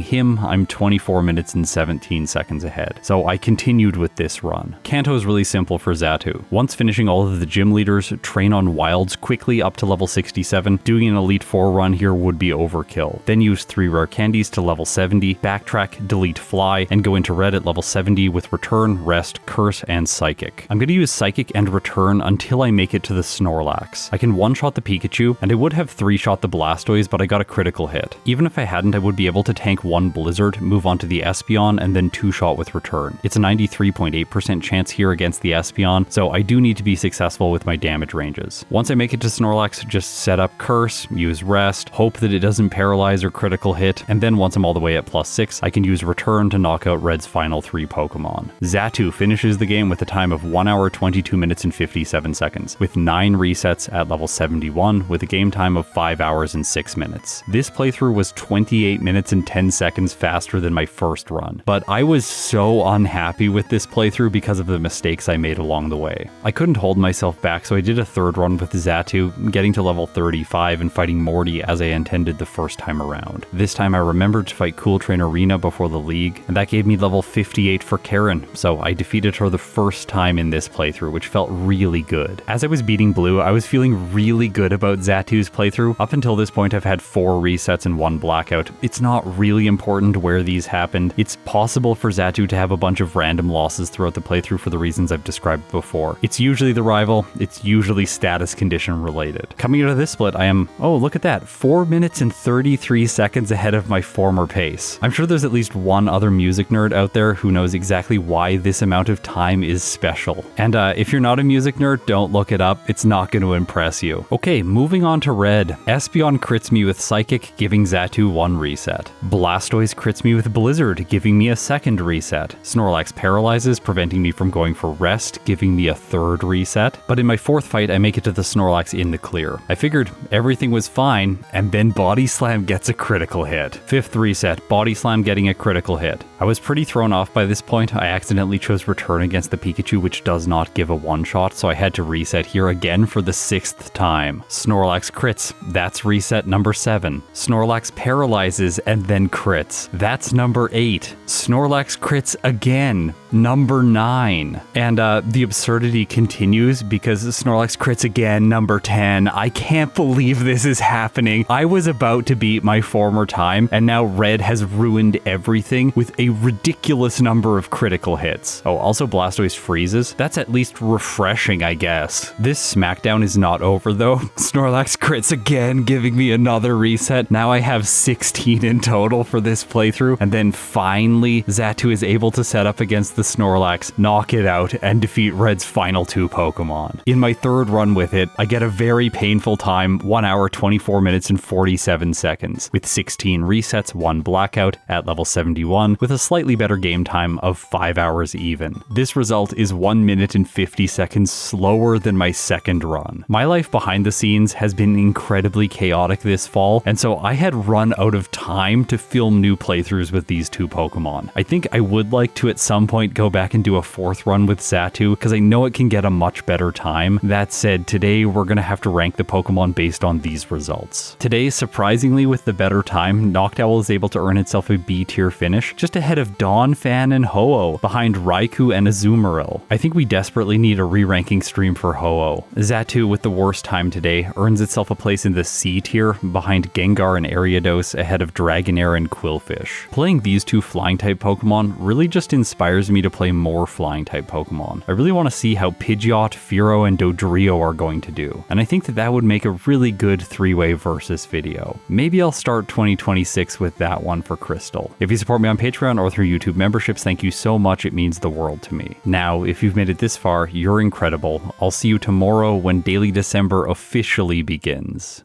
him, I'm 24 minutes and 17 seconds ahead. So I continued with this run. Kanto is really simple for Xatu. Once finishing all of the gym leaders, train on Wilds quickly up to level 67. Doing an Elite Four run here would be overkill. Then use 3 rare candies to level 70, backtrack, delete Fly, and go into red at level 70 with Return, Rest, Curse, and Psychic. I'm going to use Psychic and Return until I make it to the Snorlax. I can one-shot the Pikachu, and I would have 3-shot the Blastoise, but I got a critical hit. Even if I hadn't, I would be able to tank 1 Blizzard, move on to the Espeon, and then 2-shot with Return. It's a 93.8% chance here against the Espeon, so I do need to be successful with my damage ranges. Once I make it to Snorlax, just set up Curse, use Rest, hope that it doesn't paralyze or critical hit, and then once I'm all the way at +6, I can use Return to knock out Red's final 3 Pokemon. Xatu finishes the game with a time of 1 hour, 22 minutes, and 57 seconds, with 9 resets at level 71, with a game time of 5 hours and 6 minutes. This playthrough was 28 minutes and 10 seconds faster than my first run, but I was so unhappy with this playthrough because of the mistakes I made along the way. I couldn't hold myself back, so I did a 3rd run with Xatu, getting to level 35 and fighting Morty as I intended the first time around. This time I remembered to fight Cool Train Arena before the league, and that gave me level 58 for Karen, so I defeated her the first time in this playthrough, which felt really good. As I was beating Blue, I was feeling really good about Xatu's playthrough. Up until this point, I've had 4 resets and 1 blackout. It's not really important where these happened. It's possible for Xatu to have a bunch of random losses throughout the playthrough for the reasons I've described before. It's usually the rival, it's usually status condition related. Coming out of this split, I am, oh look at that, 4 minutes and 33 seconds ahead of my former pace. I'm sure there's at least one other music nerd out there who knows exactly why this amount of time is special. And if you're not a music nerd, don't look it up, it's not going to impress you. Okay, moving on to red. Espeon crits me with Psychic, giving Xatu 1 reset. Blastoise crits me with Blizzard, giving me a 2nd reset. Snorlax paralyzes, preventing me from going for Rest, giving me a 3rd reset. But in my 4th fight, I make it to the Snorlax in the clear. I figured everything was fine, and then Body Slam gets a critical hit. 5th reset, Body Slam getting a critical hit. I was pretty thrown off by this point. I accidentally chose Return against the Pikachu, which does not give a one-shot, so I had to reset here again for the 6th time. Snorlax crits, that's reset number 7. Snorlax paralyzes and then crits, that's number 8. Snorlax crits again, number 9. And the absurdity continues because Snorlax crits again, number 10. I can't believe this is happening. I was about to beat my former time, and now Red has ruined everything with a ridiculous number of critical hits. Oh, also Blastoise freezes. That's at least refreshing, I guess. This smackdown is not over though. Snorlax crits again, giving me another reset. Now I have 16 in total for this playthrough, and then finally Xatu is able to set up against the Snorlax, knock it out, and defeat Red's final 2 Pokemon. In my 3rd run with it, I get a very painful time, 1 hour, 24 minutes, and 47 seconds, with 16 resets, 1 blackout at level 71, with a slightly better game time of 5 hours even. This result is 1 minute and 50 seconds slower than my 2nd run. My life behind the scenes has been incredibly chaotic this fall, and so I had run out of time to film new playthroughs with these 2 Pokemon. I think I would like to at some point go back and do a 4th run with Xatu, because I know it can get a much better time. That said, today we're going to have to rank the Pokemon based on these results. Today, surprisingly with the better time, Noctowl is able to earn itself a B tier finish, just ahead of Donphan and Ho-Oh, behind Raikou and Azumarill. I think we desperately need a re-ranking stream for Ho-Oh. Xatu, with the worst time today, earns itself a place in the C tier, behind Gengar and Ariados, ahead of Dragonair and Quillfish. Playing these 2 flying-type Pokemon really just inspires me to play more flying-type Pokemon. I really want to see how Pidgeot, Fearow, and Dodrio are going to do, and I think that would make a really good 3-way versus video. Maybe I'll start 2026 with that one for Crystal. If you support me on Patreon or through YouTube memberships, thank you so much, it means the world to me. Now, if you've made it this far, you're incredible. I'll see you tomorrow when Daily December officially begins.